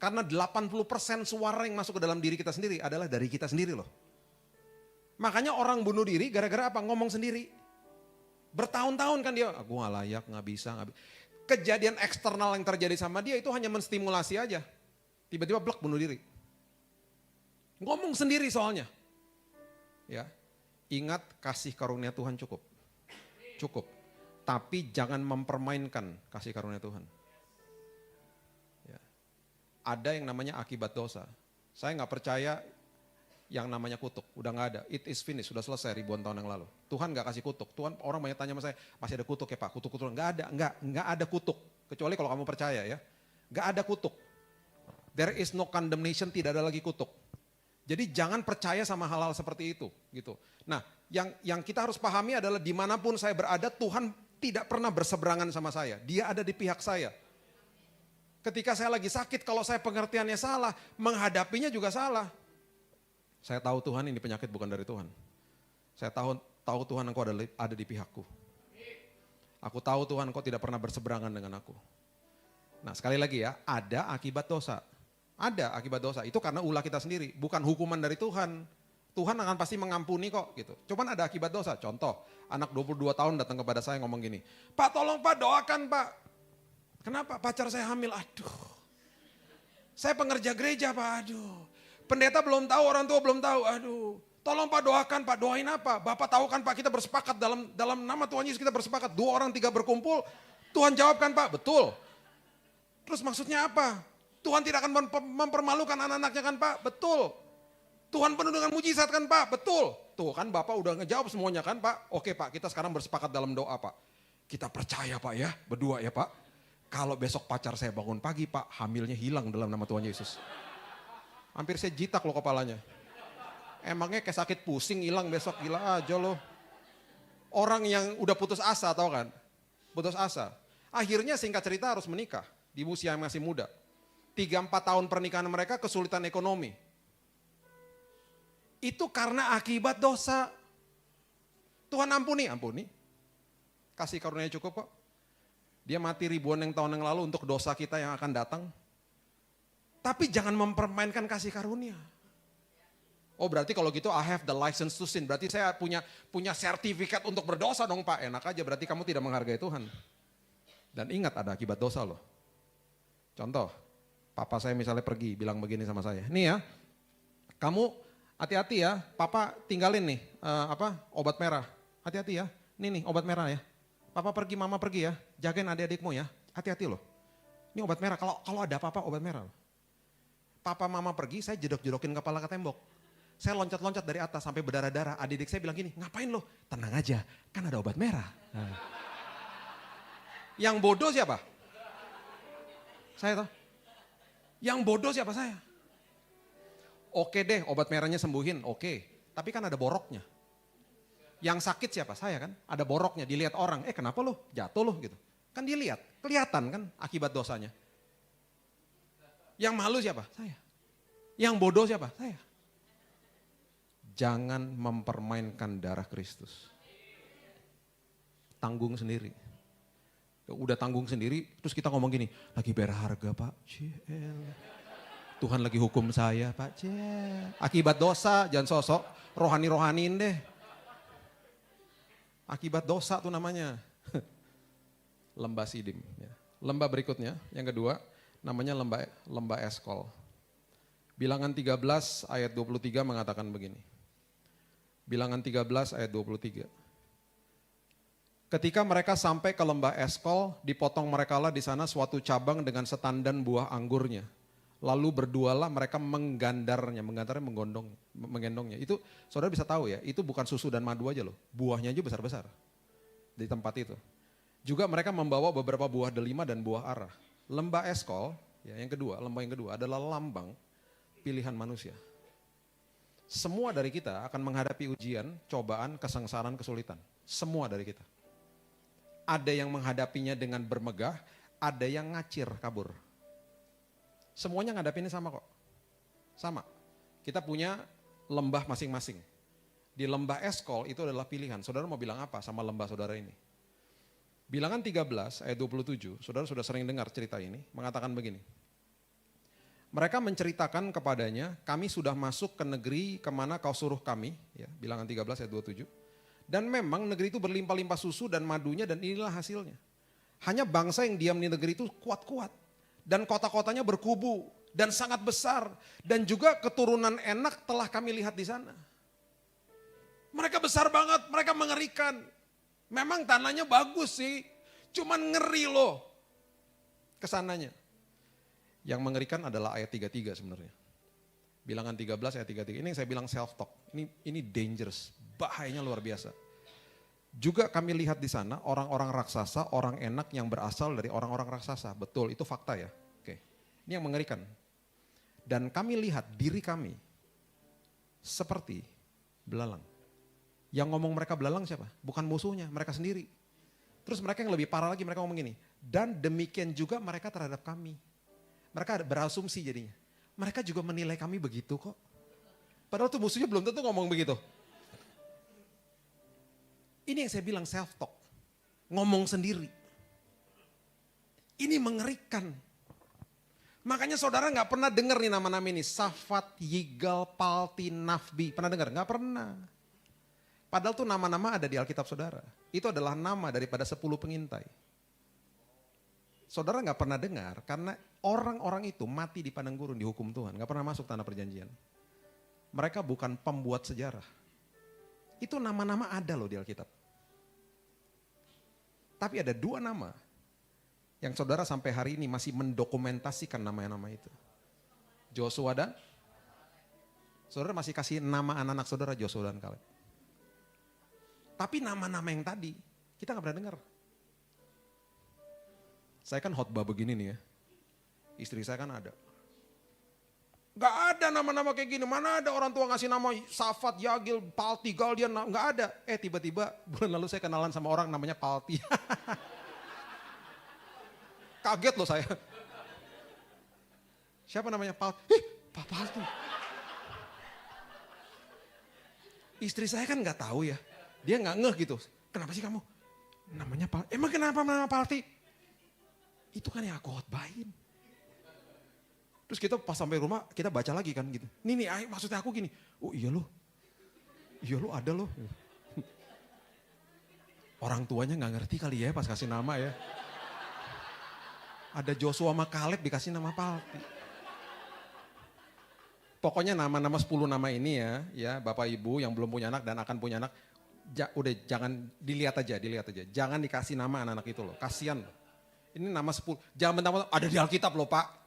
Speaker 1: Karena 80% suara yang masuk ke dalam diri kita sendiri adalah dari kita sendiri loh. Makanya orang bunuh diri gara-gara apa? Ngomong sendiri. Bertahun-tahun kan dia, aku gak layak, gak bisa. Kejadian eksternal yang terjadi sama dia itu hanya menstimulasi aja. Tiba-tiba blek bunuh diri. Ngomong sendiri soalnya. Ya, ingat kasih karunia Tuhan cukup. Cukup. Tapi jangan mempermainkan kasih karunia Tuhan. Ya. Ada yang namanya akibat dosa. Saya nggak percaya yang namanya kutuk, udah nggak ada. It is finished, sudah selesai ribuan tahun yang lalu. Tuhan nggak kasih kutuk. Tuhan, orang banyak tanya sama saya, masih ada kutuk ya Pak? Kutuk. Nggak ada, nggak ada kutuk. Kecuali kalau kamu percaya ya, nggak ada kutuk. There is no condemnation, tidak ada lagi kutuk. Jadi jangan percaya sama hal-hal seperti itu, gitu. Nah, yang kita harus pahami adalah dimanapun saya berada, Tuhan tidak pernah berseberangan sama saya. Dia ada di pihak saya. Ketika saya lagi sakit, kalau saya pengertiannya salah, menghadapinya juga salah. Saya tahu Tuhan ini penyakit bukan dari Tuhan. Saya tahu tahu Tuhan Engkau ada di pihakku. Aku tahu Tuhan Engkau tidak pernah berseberangan dengan aku. Nah sekali lagi ya, ada akibat dosa. Ada akibat dosa, itu karena ulah kita sendiri, bukan hukuman dari Tuhan. Tuhan akan pasti mengampuni kok gitu. Cuman ada akibat dosa, contoh anak 22 tahun datang kepada saya ngomong gini, Pak tolong Pak doakan Pak. Kenapa? Pacar saya hamil, aduh. Saya pengerja gereja Pak, aduh. Pendeta belum tahu, orang tua belum tahu, aduh. Tolong Pak doakan Pak, doain apa? Bapak tahu kan Pak kita bersepakat dalam nama Tuhan Yesus kita bersepakat. 2 orang 3 berkumpul, Tuhan jawabkan Pak, betul. Terus maksudnya apa? Tuhan tidak akan mempermalukan anak-anaknya kan Pak? Betul. Tuhan penuh dengan mujizat kan Pak? Betul. Tuh kan Bapak udah ngejawab semuanya kan Pak? Oke Pak, kita sekarang bersepakat dalam doa Pak. Kita percaya Pak ya, berdua ya Pak. Kalau besok pacar saya bangun pagi Pak, hamilnya hilang dalam nama Tuhan Yesus. Hampir saya jitak loh kepalanya. Emangnya kayak sakit pusing hilang besok, gila aja loh. Orang yang udah putus asa tau kan? Putus asa. Akhirnya singkat cerita harus menikah di usia yang masih muda. 3-4 tahun pernikahan mereka kesulitan ekonomi. Itu karena akibat dosa. Tuhan ampuni. Kasih karunia cukup kok. Dia mati ribuan yang tahun yang lalu untuk dosa kita yang akan datang. Tapi jangan mempermainkan kasih karunia. Oh berarti kalau gitu I have the license to sin. Berarti saya punya sertifikat untuk berdosa dong Pak. Enak aja, berarti kamu tidak menghargai Tuhan. Dan ingat ada akibat dosa loh. Contoh, papa saya misalnya pergi bilang begini sama saya. Nih ya, kamu hati-hati ya, papa tinggalin nih obat merah. Hati-hati ya, nih obat merah ya. Papa pergi, mama pergi ya, jagain adik-adikmu ya. Hati-hati loh. Ini obat merah, kalau ada apa-apa obat merah loh. Papa mama pergi, saya jedok-jedokin kepala ke tembok. Saya loncat-loncat dari atas sampai berdarah-darah. Adik-adik saya bilang gini, ngapain lo? Tenang aja, kan ada obat merah. Nah. Yang bodoh siapa? Saya tahu. Yang bodoh siapa saya? Oke deh, obat merahnya sembuhin, oke. Tapi kan ada boroknya. Yang sakit siapa? Saya kan. Ada boroknya, dilihat orang. Kenapa lo? Jatuh lo gitu. Kan dilihat, kelihatan kan akibat dosanya. Yang malu siapa? Saya. Yang bodoh siapa? Saya. Jangan mempermainkan darah Kristus. Tanggung sendiri. Udah tanggung sendiri, terus kita ngomong gini, lagi berharga Pak. Tuhan lagi hukum saya Pak. Akibat dosa, jangan sosok rohani-rohaniin deh. Akibat dosa tuh namanya. Lembah Sidim. Lembah berikutnya, yang kedua, namanya lembah Eskol. Bilangan 13 ayat 23 mengatakan begini. Bilangan 13 ayat 23. Ketika mereka sampai ke lembah Eskol, dipotong merekalah di sana suatu cabang dengan setandan buah anggurnya. Lalu berdualah mereka menggandarnya menggendongnya. Itu saudara bisa tahu ya, itu bukan susu dan madu aja loh, buahnya aja besar-besar di tempat itu. Juga mereka membawa beberapa buah delima dan buah ara. Lembah Eskol, ya lembah yang kedua adalah lambang pilihan manusia. Semua dari kita akan menghadapi ujian, cobaan, kesengsaraan, kesulitan. Semua dari kita. Ada yang menghadapinya dengan bermegah, ada yang ngacir, kabur. Semuanya ngadapinnya sama kok. Sama. Kita punya lembah masing-masing. Di lembah Eskol itu adalah pilihan. Saudara mau bilang apa sama lembah saudara ini? Bilangan 13 ayat 27, saudara sudah sering dengar cerita ini, mengatakan begini. Mereka menceritakan kepadanya, kami sudah masuk ke negeri kemana kau suruh kami, ya, Bilangan 13 ayat 27. Dan memang negeri itu berlimpah-limpah susu dan madunya dan inilah hasilnya. Hanya bangsa yang diam di negeri itu kuat-kuat. Dan kota-kotanya berkubu dan sangat besar. Dan juga keturunan enak telah kami lihat di sana. Mereka besar banget, mereka mengerikan. Memang tanahnya bagus sih, cuman ngeri loh kesananya. Yang mengerikan adalah ayat 33 sebenarnya. Bilangan 13 ayat 33. Ini yang saya bilang self talk. Ini dangerous, bahayanya luar biasa. Juga kami lihat di sana orang-orang raksasa, orang enak yang berasal dari orang-orang raksasa. Betul, itu fakta ya. Oke. Ini yang mengerikan. Dan kami lihat diri kami seperti belalang. Yang ngomong mereka belalang siapa? Bukan musuhnya, mereka sendiri. Terus mereka yang lebih parah lagi, mereka ngomong gini. Dan demikian juga mereka terhadap kami. Mereka berasumsi jadinya. Mereka juga menilai kami begitu kok. Padahal tuh musuhnya belum tentu ngomong begitu. Ini yang saya bilang self-talk. Ngomong sendiri. Ini mengerikan. Makanya saudara gak pernah dengar nih nama-nama ini. Safat, Yigal, Palti, Nafbi. Pernah dengar? Gak pernah. Padahal tuh nama-nama ada di Alkitab saudara. Itu adalah nama daripada 10 pengintai. Saudara gak pernah dengar karena orang-orang itu mati di padang gurun dihukum Tuhan. Gak pernah masuk tanah perjanjian. Mereka bukan pembuat sejarah. Itu nama-nama ada loh di Alkitab. Tapi ada 2 nama yang saudara sampai hari ini masih mendokumentasikan nama-nama itu. Joshua dan saudara masih kasih nama anak-anak saudara Joshua dan Kaleb. Tapi nama-nama yang tadi kita gak pernah dengar. Saya kan khotbah begini nih ya. Istri saya kan ada. Gak ada nama-nama kayak gini. Mana ada orang tua ngasih nama Safat, Yagil, Palti, Galdian. Gak ada. Tiba-tiba bulan lalu saya kenalan sama orang namanya Palti. Kaget loh saya. Siapa namanya Palti? Pak Palti. Istri saya kan gak tahu ya. Dia gak ngeh gitu. Kenapa sih kamu? Namanya Palti. Emang kenapa nama Palti? Itu kan yang aku khotbahin. Terus kita pas sampai rumah kita baca lagi kan gitu. Nih maksudnya aku gini. Oh iya loh. Iya loh ada loh. Orang tuanya gak ngerti kali ya pas kasih nama ya. Ada Joshua sama Kaleb dikasih nama Palti. Pokoknya nama-nama 10 nama ini ya Bapak Ibu yang belum punya anak dan akan punya anak. Udah jangan dilihat aja. Jangan dikasih nama anak-anak itu loh. Kasian loh. Ini nama 10. Jangan mentang-mentang ada di Alkitab loh Pak.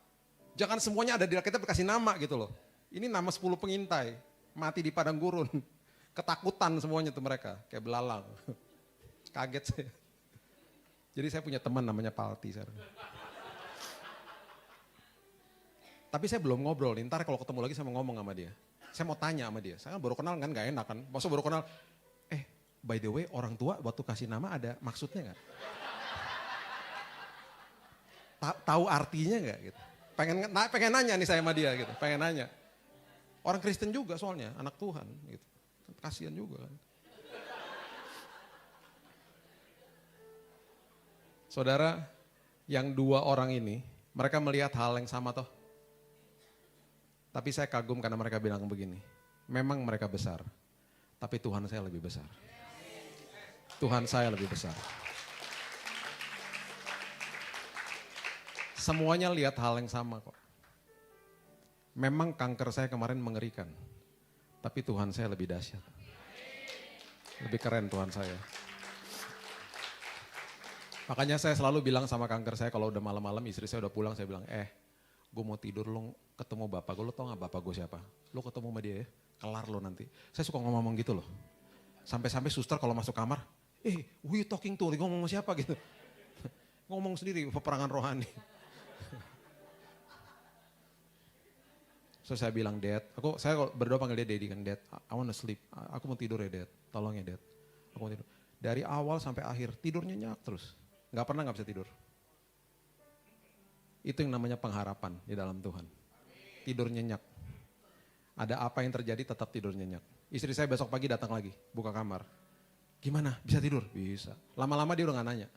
Speaker 1: Jangan semuanya ada di Alkitab dikasih nama gitu loh. Ini nama 10 pengintai. Mati di padang gurun. Ketakutan semuanya tuh mereka. Kayak belalang. Kaget saya. Jadi saya punya teman namanya Palti sekarang. Tapi saya belum ngobrol nih. Ntar kalau ketemu lagi saya mau ngomong sama dia. Saya mau tanya sama dia. Saya kan baru kenal kan gak enak kan. Maksudnya baru kenal. By the way orang tua waktu kasih nama ada maksudnya gak? Tahu artinya nggak gitu? Pengen nanya nih saya sama dia gitu, pengen nanya. Orang Kristen juga soalnya, anak Tuhan gitu. Kasihan juga kan. Saudara, yang 2 orang ini, mereka melihat hal yang sama toh. Tapi saya kagum karena mereka bilang begini, memang mereka besar, tapi Tuhan saya lebih besar. Tuhan saya lebih besar. Semuanya lihat hal yang sama kok. Memang kanker saya kemarin mengerikan. Tapi Tuhan saya lebih dahsyat. Lebih keren Tuhan saya. Makanya saya selalu bilang sama kanker saya kalau udah malam-malam istri saya udah pulang saya bilang, gue mau tidur lu ketemu bapak gue, lu tau gak bapak gue siapa? Lu ketemu sama dia ya, kelar lo nanti. Saya suka ngomong gitu loh. Sampai-sampai suster kalau masuk kamar, who you talking to? Ngomong sama siapa gitu. Ngomong sendiri, peperangan rohani. So saya bilang, Dad, saya berdoa panggil dia Daddy kan, Dad, I wanna sleep. Aku mau tidur ya Dad, tolong ya Dad. Aku mau tidur. Dari awal sampai akhir tidur nyenyak terus. Gak pernah gak bisa tidur. Itu yang namanya pengharapan di dalam Tuhan. Tidur nyenyak. Ada apa yang terjadi tetap tidur nyenyak. Istri saya besok pagi datang lagi, buka kamar. Gimana, bisa tidur? Bisa. Lama-lama dia udah gak nanya.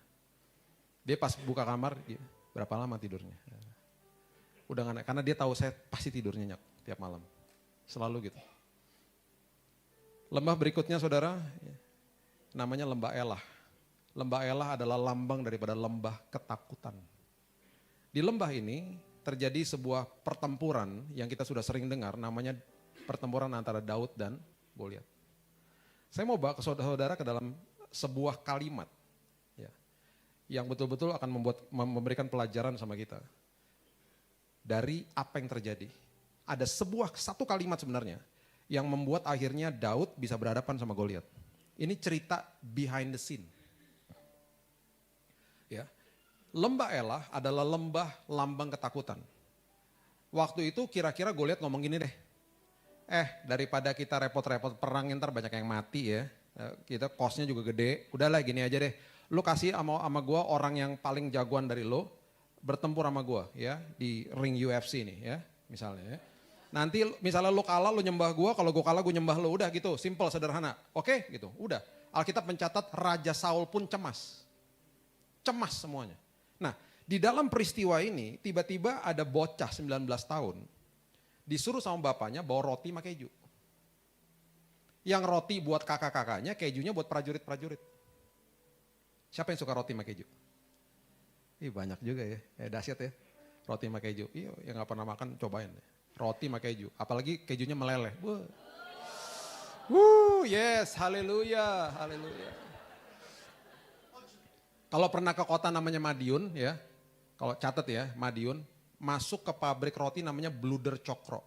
Speaker 1: Dia pas buka kamar, berapa lama tidurnya? Udah gak, karena dia tahu saya pasti tidur nyenyak tiap malam. Selalu gitu. Lembah berikutnya saudara, namanya lembah Elah. Lembah Elah adalah lambang daripada lembah ketakutan. Di lembah ini terjadi sebuah pertempuran yang kita sudah sering dengar, namanya pertempuran antara Daud dan Goliat. Saya mau bawa ke saudara-saudara ke dalam sebuah kalimat yang betul-betul akan memberikan pelajaran sama kita. Dari apa yang terjadi. Ada satu kalimat sebenarnya yang membuat akhirnya Daud bisa berhadapan sama Goliat. Ini cerita behind the scene. Ya. Lembah Elah adalah lembah lambang ketakutan. Waktu itu kira-kira Goliat ngomong gini deh. Daripada kita repot-repot perang ntar banyak yang mati ya. Kita costnya juga gede. Udahlah gini aja deh. Lu kasih sama gue orang yang paling jagoan dari lo. Bertempur sama gue ya di ring UFC nih ya misalnya ya. Nanti misalnya lo kalah lo nyembah gue, kalau gue kalah gue nyembah lo, udah gitu, simple sederhana. Oke gitu, udah. Alkitab mencatat Raja Saul pun cemas. Cemas semuanya. Nah, di dalam peristiwa ini tiba-tiba ada bocah 19 tahun disuruh sama bapaknya bawa roti sama keju. Yang roti buat kakak-kakaknya, kejunya buat prajurit-prajurit. Siapa yang suka roti sama keju? Ih, banyak juga ya, dahsyat ya. Roti sama keju, iya yang gak pernah makan cobain. Roti sama keju, apalagi kejunya meleleh. Yes, haleluya, haleluya. Kalau pernah ke kota namanya Madiun ya, kalau catat ya, Madiun, masuk ke pabrik roti namanya Bluder Cokro.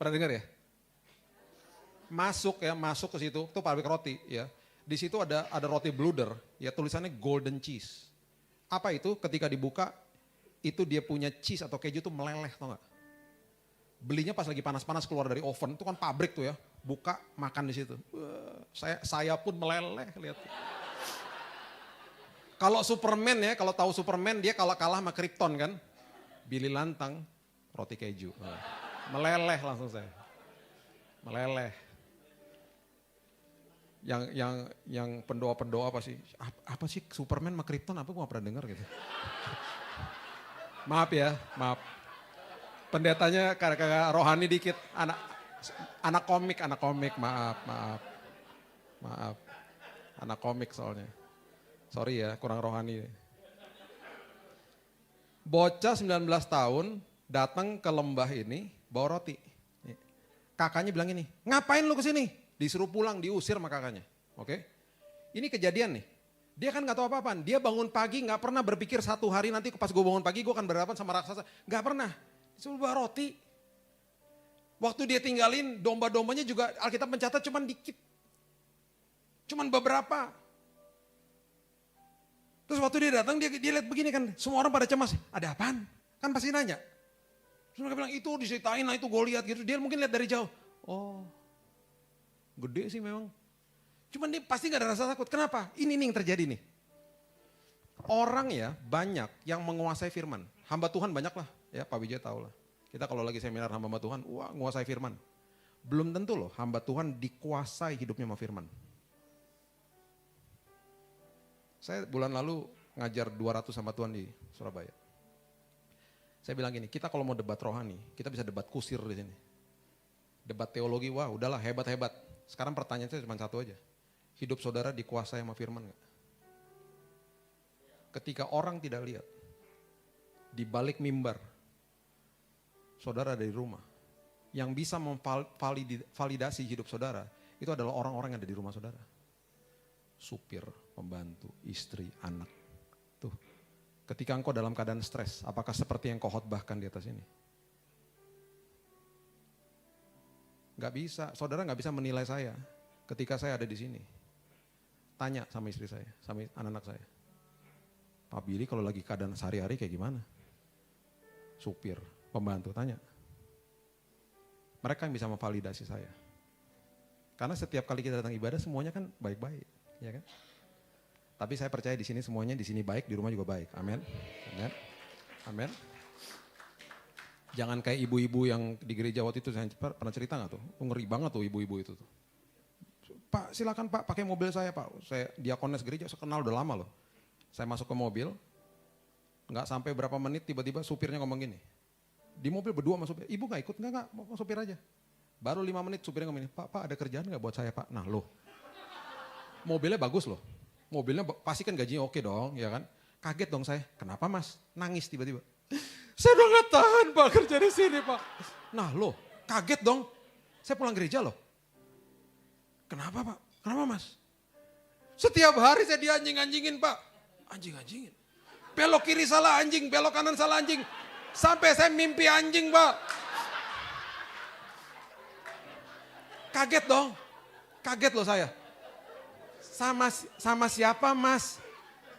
Speaker 1: Pernah dengar ya? Masuk ke situ, itu pabrik roti ya. Di situ ada roti Bluder, ya tulisannya golden cheese. Apa itu? Ketika dibuka, itu dia punya cheese atau keju tuh meleleh, tau gak? Belinya pas lagi panas-panas keluar dari oven, itu kan pabrik tuh ya, buka makan di situ. Saya pun meleleh lihat. Kalau Superman ya, kalau tahu Superman dia kalau kalah sama Krypton kan, Billy Lantang roti keju, meleleh langsung saya, meleleh. Yang pendoa-pendoa apa sih Superman sama Krypton apa gue gak pernah dengar gitu. Maaf ya, maaf. Pendetanya kakak rohani dikit, anak komik, maaf. Anak komik soalnya. Sorry ya, kurang rohani. Bocah 19 tahun datang ke lembah ini bawa roti. Kakaknya bilang ini, ngapain lu kesini? Disuruh pulang, diusir sama kakaknya. Oke? Ini kejadian nih. Dia kan gak tahu apa-apaan. Dia bangun pagi gak pernah berpikir satu hari nanti pas gue bangun pagi gue akan berhadapan sama raksasa. Gak pernah. Disuruh bawa roti. Waktu dia tinggalin domba-dombanya juga Alkitab mencatat cuman dikit. Cuman beberapa. Terus waktu dia datang dia lihat begini kan. Semua orang pada cemas. Ada apaan? Kan pasti nanya. Terus mereka bilang itu diceritain lah itu gue lihat gitu. Dia mungkin lihat dari jauh. Oh. Gede sih memang. Cuman dia pasti gak ada rasa takut. Kenapa? Ini nih yang terjadi nih. Orang ya banyak yang menguasai firman. Hamba Tuhan banyak lah. Ya Pak Wijaya tahu lah. Kita kalau lagi seminar hamba Tuhan, wah menguasai firman. Belum tentu loh hamba Tuhan dikuasai hidupnya sama firman. Saya bulan lalu ngajar 200 hamba Tuhan di Surabaya. Saya bilang gini, kita kalau mau debat rohani, kita bisa debat kusir di sini. Debat teologi, wah udahlah hebat-hebat. Sekarang pertanyaan saya cuma satu aja. Hidup saudara dikuasai sama firman gak? Ketika orang tidak lihat, di balik mimbar, saudara ada di rumah. Yang bisa memvalidasi hidup saudara, itu adalah orang-orang yang ada di rumah saudara. Supir, pembantu, istri, anak. Tuh, ketika engkau dalam keadaan stres, apakah seperti yang kau khotbahkan di atas ini? Gak bisa, saudara gak bisa menilai saya ketika saya ada di sini. Tanya sama istri saya, sama anak-anak saya. Pak Billy kalau lagi keadaan sehari-hari kayak gimana? Supir, pembantu, tanya. Mereka yang bisa memvalidasi saya. Karena setiap kali kita datang ibadah semuanya kan baik-baik, ya kan? Tapi saya percaya di sini semuanya di sini baik, di rumah juga baik. Amin. Amin. Amin. Jangan kayak ibu-ibu yang di gereja waktu itu, saya pernah cerita gak tuh? Ngeri banget tuh ibu-ibu itu tuh. Pak silakan Pak pakai mobil saya Pak. Saya diakones gereja, saya kenal udah lama loh. Saya masuk ke mobil, gak sampai berapa menit tiba-tiba supirnya ngomong gini. Di mobil berdua sama supir, ibu gak ikut? Enggak, mau supir aja. Baru 5 menit supirnya ngomong gini, Pak ada kerjaan gak buat saya Pak? Nah loh, mobilnya bagus loh. Mobilnya pasti kan gajinya oke dong, ya kan? Kaget dong saya, kenapa Mas? Nangis tiba-tiba. Saya udah gak tahan Pak kerja di sini Pak. Nah loh, kaget dong. Saya pulang gereja loh. Kenapa Pak? Kenapa Mas? Setiap hari saya dianjing-anjingin Pak. Anjing-anjingin. Belok kiri salah anjing, belok kanan salah anjing. Sampai saya mimpi anjing Pak. Kaget dong. Kaget loh saya. Sama siapa Mas?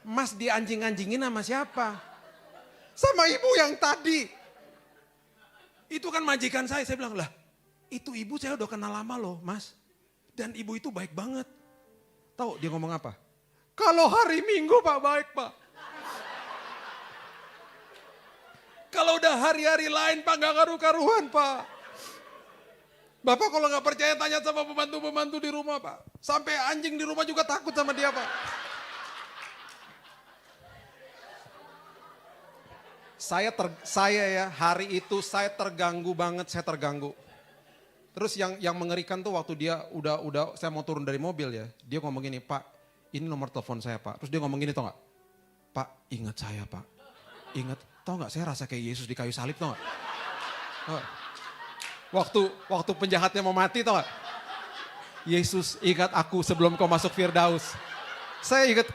Speaker 1: Mas dianjing-anjingin sama siapa? Sama ibu yang tadi. Itu kan majikan saya bilang lah, itu ibu saya udah kenal lama loh Mas. Dan ibu itu baik banget. Tahu dia ngomong apa? Kalau hari Minggu Pak baik Pak. Kalau udah hari-hari lain Pak gak karu-karuan Pak. Bapak kalau nggak percaya tanya sama pembantu-pembantu di rumah Pak. Sampai anjing di rumah juga takut sama dia Pak. Saya ya hari itu saya terganggu banget, saya terganggu. Terus yang mengerikan tuh waktu dia udah saya mau turun dari mobil ya. Dia ngomong gini, Pak ini nomor telepon saya Pak. Terus dia ngomong gini tau gak? Pak ingat saya Pak. Ingat, tau gak saya rasa kayak Yesus di kayu salib tau gak? Waktu penjahatnya mau mati tau gak? Yesus ingat aku sebelum kau masuk Firdaus. Saya ingat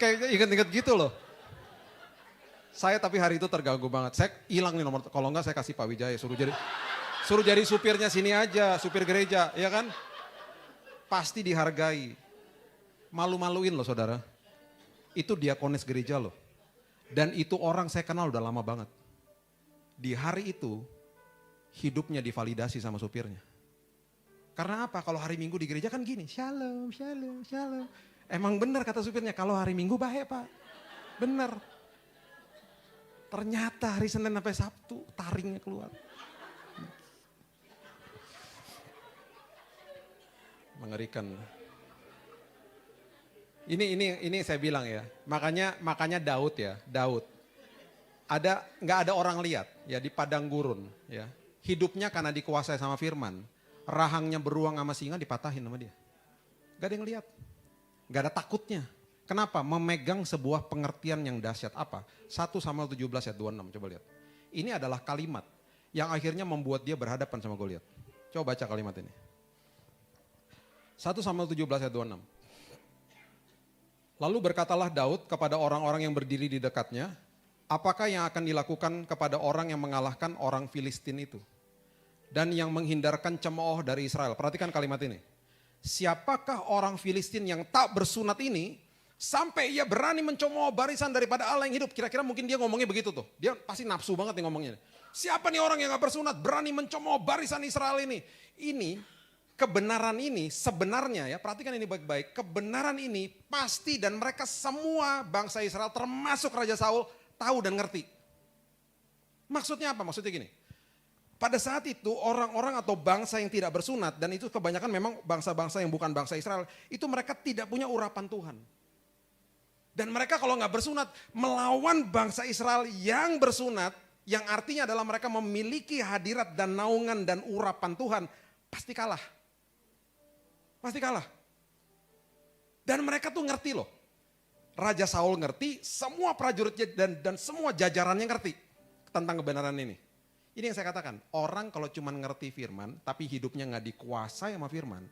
Speaker 1: gitu loh. Saya tapi hari itu terganggu banget. Saya hilang nih nomor, kalau enggak saya kasih Pak Wijaya suruh jadi supirnya sini aja, supir gereja, ya kan? Pasti dihargai. Malu-maluin loh saudara. Itu diakonis gereja loh. Dan itu orang saya kenal udah lama banget. Di hari itu hidupnya divalidasi sama supirnya. Karena apa? Kalau hari Minggu di gereja kan gini, shalom, shalom, shalom. Emang benar kata supirnya, kalau hari Minggu baik Pak. Benar. Ternyata hari Senin sampai Sabtu taringnya keluar. Mengerikan. Ini saya bilang ya. Makanya Daud ya, Daud. Nggak ada orang lihat ya di padang gurun ya. Hidupnya karena dikuasai sama firman. Rahangnya beruang sama singa dipatahin sama dia. Gak ada yang lihat. Gak ada takutnya. Kenapa? Memegang sebuah pengertian yang dahsyat apa? 1 Samuel 17 ayat 26, coba lihat. Ini adalah kalimat yang akhirnya membuat dia berhadapan sama Goliat. Coba baca kalimat ini. 1 Samuel 17 ayat 26. Lalu berkatalah Daud kepada orang-orang yang berdiri di dekatnya, apakah yang akan dilakukan kepada orang yang mengalahkan orang Filistin itu? Dan yang menghindarkan cemooh dari Israel. Perhatikan kalimat ini. Siapakah orang Filistin yang tak bersunat ini sampai ia berani mencemooh barisan daripada Allah yang hidup? Kira-kira mungkin dia ngomongnya begitu tuh. Dia pasti nafsu banget nih ngomongnya. Siapa nih orang yang gak bersunat berani mencemooh barisan Israel ini? Ini kebenaran ini sebenarnya ya, perhatikan ini baik-baik. Kebenaran ini pasti dan mereka semua bangsa Israel termasuk Raja Saul tahu dan ngerti. Maksudnya apa? Maksudnya gini. Pada saat itu orang-orang atau bangsa yang tidak bersunat, dan itu kebanyakan memang bangsa-bangsa yang bukan bangsa Israel, itu mereka tidak punya urapan Tuhan. Dan mereka kalau nggak bersunat, melawan bangsa Israel yang bersunat, yang artinya adalah mereka memiliki hadirat dan naungan dan urapan Tuhan, pasti kalah. Pasti kalah. Dan mereka tuh ngerti loh. Raja Saul ngerti, semua prajuritnya dan semua jajarannya ngerti tentang kebenaran ini. Ini yang saya katakan, orang kalau cuma ngerti firman, tapi hidupnya nggak dikuasai sama firman,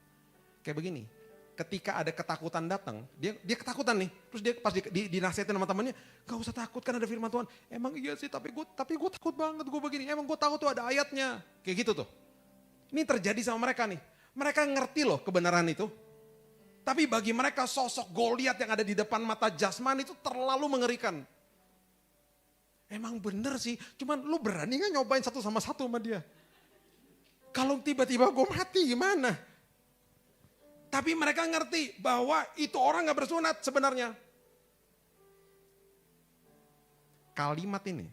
Speaker 1: kayak begini. Ketika ada ketakutan datang, dia ketakutan nih. Terus dia pas dinasihatin sama temannya, gak usah takut kan ada firman Tuhan. Emang iya sih, tapi gue takut banget gue begini. Emang gue tahu tuh ada ayatnya. Kayak gitu tuh. Ini terjadi sama mereka nih. Mereka ngerti loh kebenaran itu. Tapi bagi mereka sosok Goliat yang ada di depan mata jasmani itu terlalu mengerikan. Emang bener sih, cuman lu berani gak nyobain satu sama dia? Kalau tiba-tiba gue mati gimana? Tapi mereka ngerti bahwa itu orang gak bersunat sebenarnya. Kalimat ini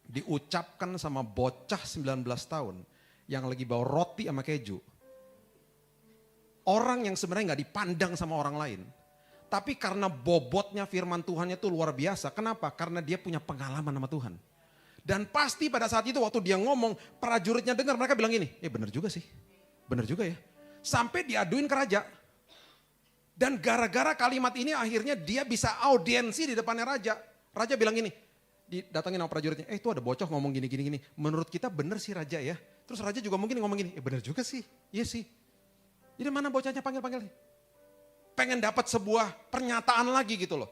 Speaker 1: diucapkan sama bocah 19 tahun yang lagi bawa roti sama keju. Orang yang sebenarnya gak dipandang sama orang lain. Tapi karena bobotnya firman Tuhannya itu luar biasa. Kenapa? Karena dia punya pengalaman sama Tuhan. Dan pasti pada saat itu waktu dia ngomong, prajuritnya dengar, mereka bilang gini, bener juga sih, bener juga ya. Sampai diaduin ke raja. Dan gara-gara kalimat ini akhirnya dia bisa audiensi di depannya raja. Raja bilang gini, didatangin sama prajuritnya, itu ada bocah ngomong gini. Menurut kita bener sih raja ya. Terus raja juga mungkin ngomong gini, bener juga sih, iya sih. Jadi mana bocahnya panggil. Pengen dapat sebuah pernyataan lagi gitu loh.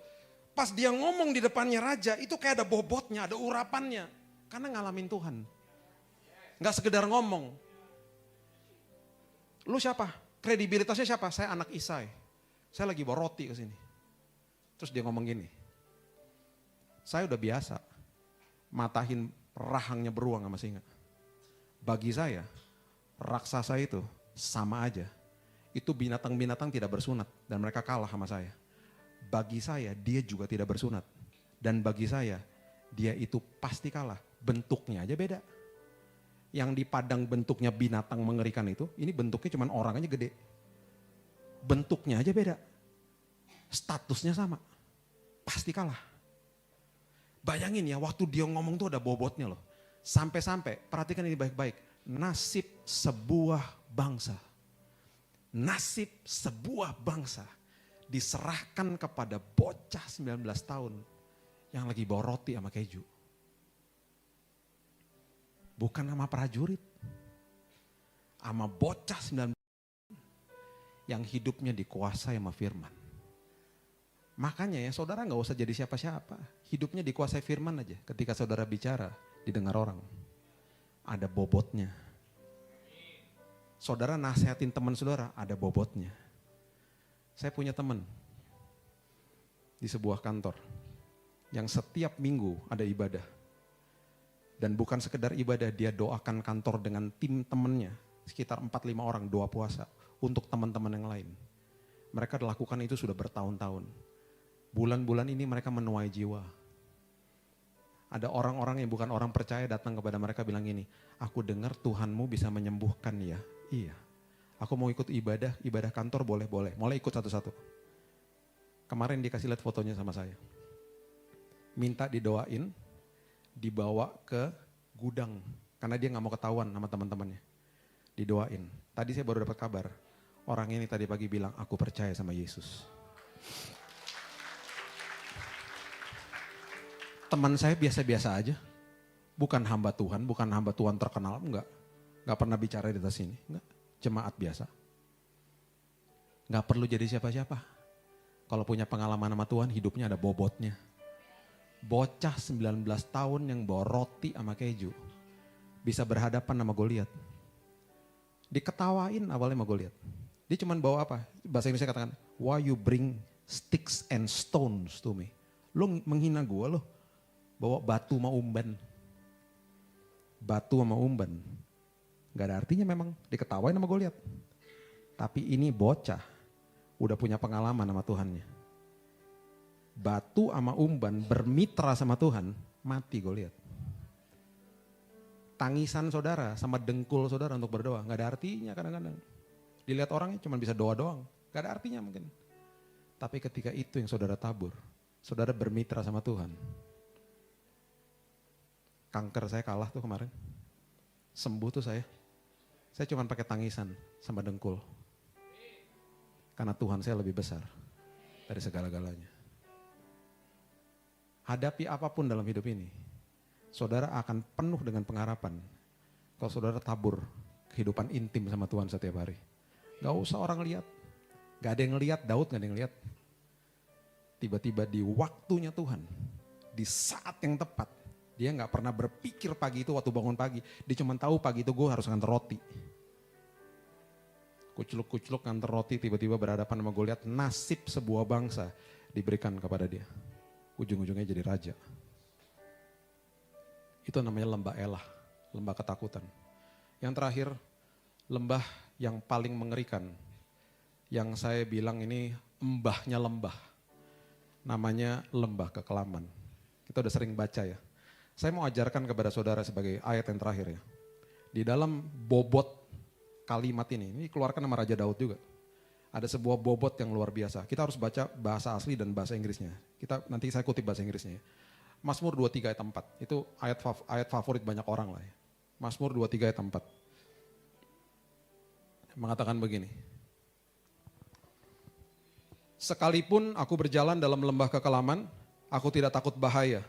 Speaker 1: Pas dia ngomong di depannya raja, itu kayak ada bobotnya, ada urapannya. Karena ngalamin Tuhan. Gak sekedar ngomong. Lu siapa? Kredibilitasnya siapa? Saya anak Isai. Saya lagi bawa roti ke sini. Terus dia ngomong gini. Saya udah biasa matahin rahangnya beruang sama singa. Bagi saya, raksasa itu sama aja. Itu binatang-binatang tidak bersunat dan mereka kalah sama saya. Bagi saya dia juga tidak bersunat. Dan bagi saya dia itu pasti kalah. Bentuknya aja beda. Yang di padang bentuknya binatang mengerikan itu, ini bentuknya cuma orang aja gede. Bentuknya aja beda. Statusnya sama. Pasti kalah. Bayangin ya, waktu dia ngomong tuh ada bobotnya loh. Sampai-sampai, perhatikan ini baik-baik. Nasib sebuah bangsa. Nasib sebuah bangsa diserahkan kepada bocah 19 tahun yang lagi bawa roti sama keju. Bukan sama prajurit. Sama bocah 19 yang hidupnya dikuasai sama firman. Makanya ya saudara gak usah jadi siapa-siapa. Hidupnya dikuasai firman aja. Ketika saudara bicara, didengar orang. Ada bobotnya. Saudara nasihatin teman saudara, ada bobotnya. Saya punya teman di sebuah kantor yang setiap minggu ada ibadah. Dan bukan sekedar ibadah, dia doakan kantor dengan tim temannya. Sekitar 4-5 orang doa puasa untuk teman-teman yang lain. Mereka lakukan itu sudah bertahun-tahun. Bulan-bulan ini mereka menuai jiwa. Ada orang-orang yang bukan orang percaya datang kepada mereka bilang gini, aku dengar Tuhanmu bisa menyembuhkan ya. Iya, aku mau ikut ibadah kantor boleh. Mulai ikut satu-satu. Kemarin dikasih lihat fotonya sama saya. Minta didoain, dibawa ke gudang. Karena dia gak mau ketahuan sama teman-temannya. Didoain. Tadi saya baru dapat kabar. Orang ini tadi pagi bilang, aku percaya sama Yesus. Teman saya biasa-biasa aja. Bukan hamba Tuhan terkenal, enggak. Enggak pernah bicara di atas sini, enggak. Jemaat biasa. Enggak perlu jadi siapa-siapa. Kalau punya pengalaman sama Tuhan, hidupnya ada bobotnya. Bocah 19 tahun yang bawa roti sama keju. Bisa berhadapan sama Goliat. Diketawain awalnya sama Goliat. Dia cuma bawa apa? Bahasa Indonesia katakan, why you bring sticks and stones to me? Lo menghina gue lo. Bawa batu sama umban. Batu sama umban. Gak ada artinya memang, diketawain sama Goliat. Tapi ini bocah, udah punya pengalaman sama Tuhannya. Batu sama umban bermitra sama Tuhan, mati Goliat. Tangisan saudara sama dengkul saudara untuk berdoa, gak ada artinya kadang-kadang. Dilihat orangnya cuma bisa doa doang, gak ada artinya mungkin. Tapi ketika itu yang saudara tabur, saudara bermitra sama Tuhan. Kanker saya kalah tuh kemarin. Sembuh tuh saya. Saya cuma pakai tangisan sama dengkul. Karena Tuhan saya lebih besar dari segala-galanya. Hadapi apapun dalam hidup ini, saudara akan penuh dengan pengharapan. Kalau saudara tabur kehidupan intim sama Tuhan setiap hari. Gak usah orang lihat. Gak ada yang lihat, Daud gak ada yang lihat. Tiba-tiba di waktunya Tuhan, di saat yang tepat, dia gak pernah berpikir pagi itu waktu bangun pagi. Dia cuma tahu pagi itu gue harus nganter roti. Kucluk-kucluk nganter roti, tiba-tiba berhadapan sama Goliat. Nasib sebuah bangsa diberikan kepada dia. Ujung-ujungnya jadi raja. Itu namanya lembah Elah, lembah ketakutan. Yang terakhir, lembah yang paling mengerikan. Yang saya bilang ini embahnya lembah. Namanya lembah kekelaman. Kita udah sering baca ya. Saya mau ajarkan kepada saudara sebagai ayat yang terakhir ya. Di dalam bobot kalimat ini keluarkan nama Raja Daud juga. Ada sebuah bobot yang luar biasa. Kita harus baca bahasa asli dan bahasa Inggrisnya. Nanti saya kutip bahasa Inggrisnya ya. Mazmur 23 ayat 4. Itu ayat favorit banyak orang lah ya. Mazmur 23 ayat 4. Mengatakan begini. Sekalipun aku berjalan dalam lembah kekelaman, aku tidak takut bahaya.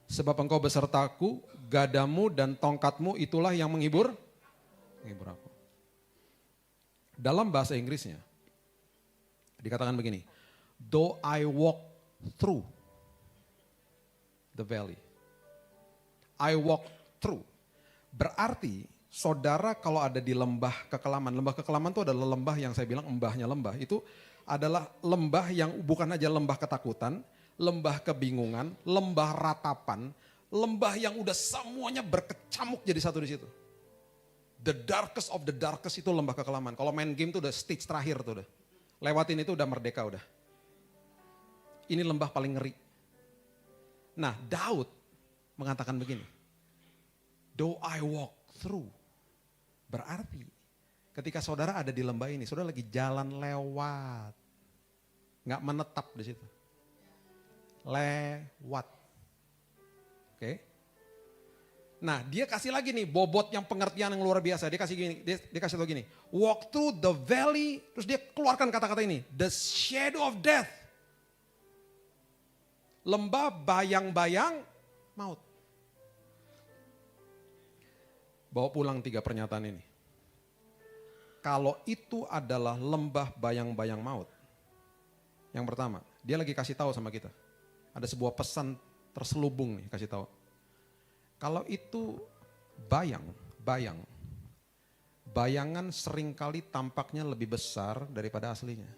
Speaker 1: Sebab engkau besertaku, gadamu dan tongkatmu itulah yang menghibur aku. Dalam bahasa Inggrisnya, dikatakan begini, though I walk through the valley, I walk through. Berarti saudara kalau ada di lembah kekelaman itu adalah lembah yang saya bilang embahnya lembah. Itu adalah lembah yang bukan aja lembah ketakutan, lembah kebingungan, lembah ratapan, lembah yang udah semuanya berkecamuk jadi satu di situ. The darkest of the darkest itu lembah kekelaman. Kalau main game tuh udah stage terakhir tuh udah. Lewatin itu udah merdeka udah. Ini lembah paling ngeri. Nah, Daud mengatakan begini. Though I walk through. Berarti ketika saudara ada di lembah ini, saudara lagi jalan lewat. Nggak menetap di situ. Lewat. Oke. Nah, dia kasih lagi nih bobot yang pengertian yang luar biasa. Dia kasih gini, dia kasih tau gini. Walk through the valley, terus dia keluarkan kata-kata ini. The shadow of death. Lembah bayang-bayang maut. Bawa pulang 3 pernyataan ini. Kalau itu adalah lembah bayang-bayang maut. Yang pertama, dia lagi kasih tahu sama kita. Ada sebuah pesan terselubung nih kasih tahu. Kalau itu bayangan seringkali tampaknya lebih besar daripada aslinya.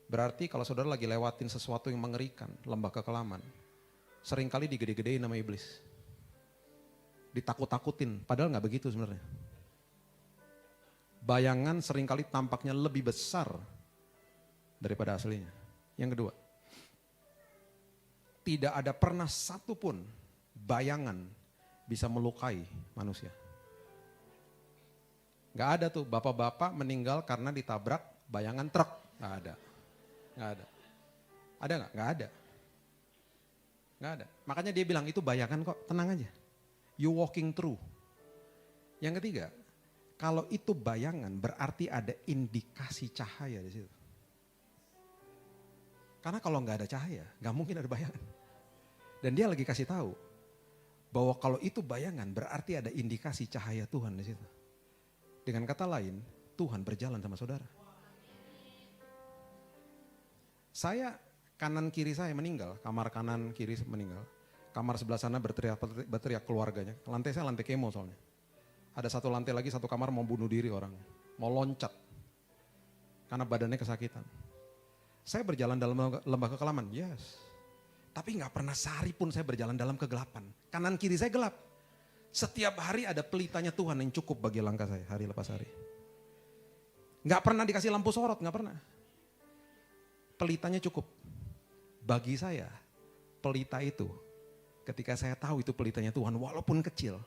Speaker 1: Berarti kalau saudara lagi lewatin sesuatu yang mengerikan, lembah kekelaman, seringkali digede-gedein sama iblis. Ditakut-takutin, padahal nggak begitu sebenarnya. Bayangan seringkali tampaknya lebih besar daripada aslinya. Yang kedua, tidak ada pernah satupun bayangan bisa melukai manusia. Gak ada tuh bapak-bapak meninggal karena ditabrak bayangan truk. Gak ada. Gak ada. Ada gak? Gak ada. Gak ada. Makanya dia bilang itu bayangan kok, tenang aja. You walking through. Yang ketiga, kalau itu bayangan berarti ada indikasi cahaya di situ. Karena kalau nggak ada cahaya, nggak mungkin ada bayangan. Dan dia lagi kasih tahu bahwa kalau itu bayangan berarti ada indikasi cahaya Tuhan di situ. Dengan kata lain, Tuhan berjalan sama saudara. Saya kanan kiri saya meninggal, kamar kanan kiri meninggal. Kamar sebelah sana berteriak keluarganya. Lantai saya lantai kemo soalnya. Ada satu lantai lagi, satu kamar mau bunuh diri orang. Mau loncat. Karena badannya kesakitan. Saya berjalan dalam lembah kekelaman, yes. Tapi gak pernah sehari pun saya berjalan dalam kegelapan. Kanan kiri saya gelap. Setiap hari ada pelitanya Tuhan yang cukup bagi langkah saya, hari lepas hari. Gak pernah dikasih lampu sorot, gak pernah. Pelitanya cukup. Bagi saya, pelita itu, ketika saya tahu itu pelitanya Tuhan, walaupun kecil,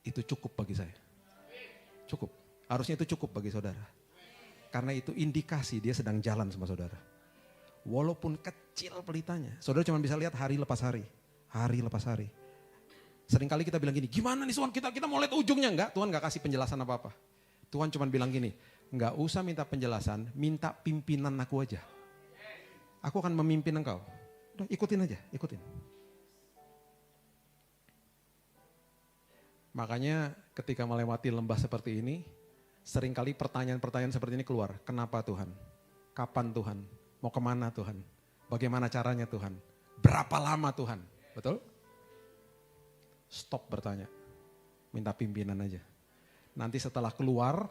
Speaker 1: itu cukup bagi saya. Cukup. Harusnya itu cukup bagi saudara. Karena itu indikasi dia sedang jalan sama saudara. Walaupun kecil pelitanya. Saudara cuma bisa lihat hari lepas hari. Hari lepas hari. Seringkali kita bilang gini, gimana nih Tuhan kita mau lihat ujungnya. Enggak, Tuhan gak kasih penjelasan apa-apa. Tuhan cuma bilang gini, gak usah minta penjelasan, minta pimpinan aku aja. Aku akan memimpin engkau. Udah ikutin aja, ikutin. Makanya ketika melewati lembah seperti ini, seringkali pertanyaan-pertanyaan seperti ini keluar. Kenapa Tuhan? Kapan Tuhan? Mau kemana Tuhan? Bagaimana caranya Tuhan? Berapa lama Tuhan? Betul? Stop bertanya. Minta pimpinan aja. Nanti setelah keluar,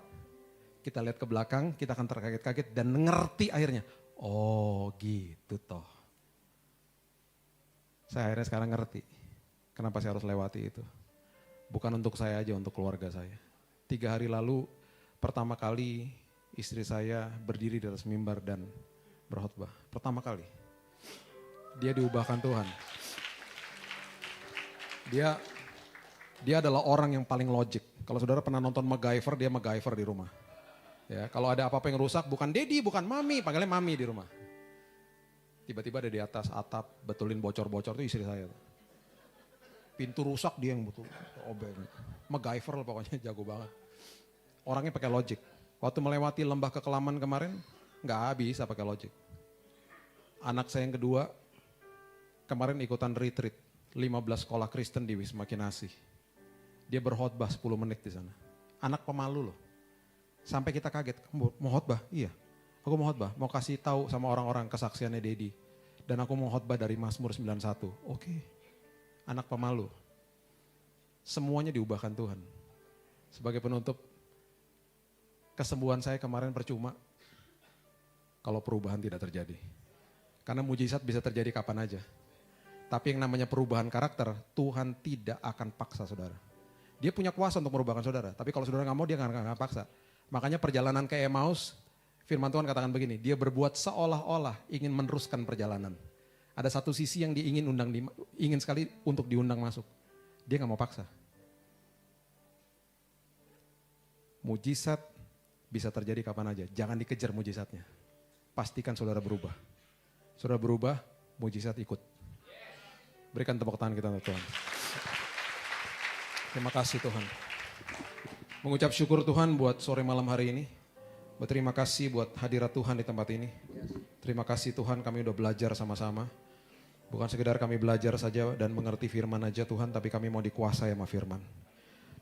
Speaker 1: kita lihat ke belakang, kita akan terkaget-kaget dan ngerti akhirnya. Oh gitu toh. Saya akhirnya sekarang ngerti. Kenapa saya harus lewati itu. Bukan untuk saya aja, untuk keluarga saya. 3 hari lalu, pertama kali istri saya berdiri di atas mimbar dan berkhotbah. Pertama kali. Dia diubahkan Tuhan. Dia adalah orang yang paling logik. Kalau saudara pernah nonton MacGyver, dia MacGyver di rumah. Ya, kalau ada apa-apa yang rusak, bukan Dedi, bukan Mami, panggilnya Mami di rumah. Tiba-tiba ada di atas atap, betulin bocor-bocor, itu istri saya. Pintu rusak dia yang betul. Obeng. MacGyver lah pokoknya, jago banget. Orangnya pakai logik. Waktu melewati lembah kekelaman kemarin, nggak bisa pakai logik. Anak saya yang kedua, kemarin ikutan retreat, 15 sekolah Kristen di Wisma Kinasih. Dia berkhotbah 10 menit di sana. Anak pemalu loh. Sampai kita kaget, mau khotbah? Iya, aku mau khotbah, mau kasih tahu sama orang-orang kesaksiannya Dedi. Dan aku mau khotbah dari Mazmur 91. Oke, anak pemalu. Semuanya diubahkan Tuhan. Sebagai penutup, kesembuhan saya kemarin percuma kalau perubahan tidak terjadi. Karena mujizat bisa terjadi kapan aja. Tapi yang namanya perubahan karakter, Tuhan tidak akan paksa saudara. Dia punya kuasa untuk merubahkan saudara. Tapi kalau saudara gak mau, dia gak akan paksa. Makanya perjalanan ke Emmaus, firman Tuhan katakan begini, dia berbuat seolah-olah ingin meneruskan perjalanan. Ada satu sisi yang dia ingin sekali untuk diundang masuk. Dia gak mau paksa. Mujizat bisa terjadi kapan aja. Jangan dikejar mujizatnya. Pastikan saudara berubah. Saudara berubah, mujizat ikut. Berikan tepuk tangan kita untuk Tuhan. Terima kasih Tuhan. Mengucap syukur Tuhan buat sore malam hari ini. Berterima kasih buat hadirat Tuhan di tempat ini. Terima kasih Tuhan, kami udah belajar sama-sama. Bukan sekedar kami belajar saja dan mengerti firman aja Tuhan, tapi kami mau dikuasai sama firman.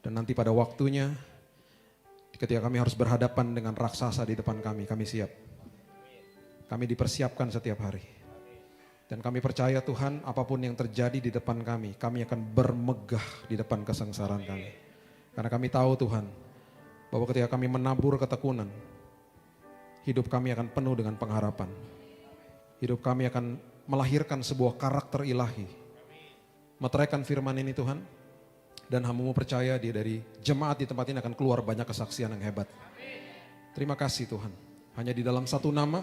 Speaker 1: Dan nanti pada waktunya, ketika kami harus berhadapan dengan raksasa di depan kami siap. Kami dipersiapkan setiap hari. Dan kami percaya Tuhan, apapun yang terjadi di depan kami akan bermegah di depan kesengsaraan kami. Karena kami tahu Tuhan, bahwa ketika kami menabur ketekunan, hidup kami akan penuh dengan pengharapan. Hidup kami akan melahirkan sebuah karakter ilahi. Meteraikan firman ini Tuhan, dan hamba-Mu percaya dari jemaat di tempat ini akan keluar banyak kesaksian yang hebat. Terima kasih Tuhan. Hanya di dalam satu nama,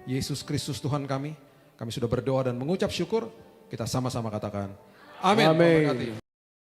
Speaker 1: Yesus Kristus Tuhan kami sudah berdoa dan mengucap syukur. Kita sama-sama katakan, amin.
Speaker 2: Amin.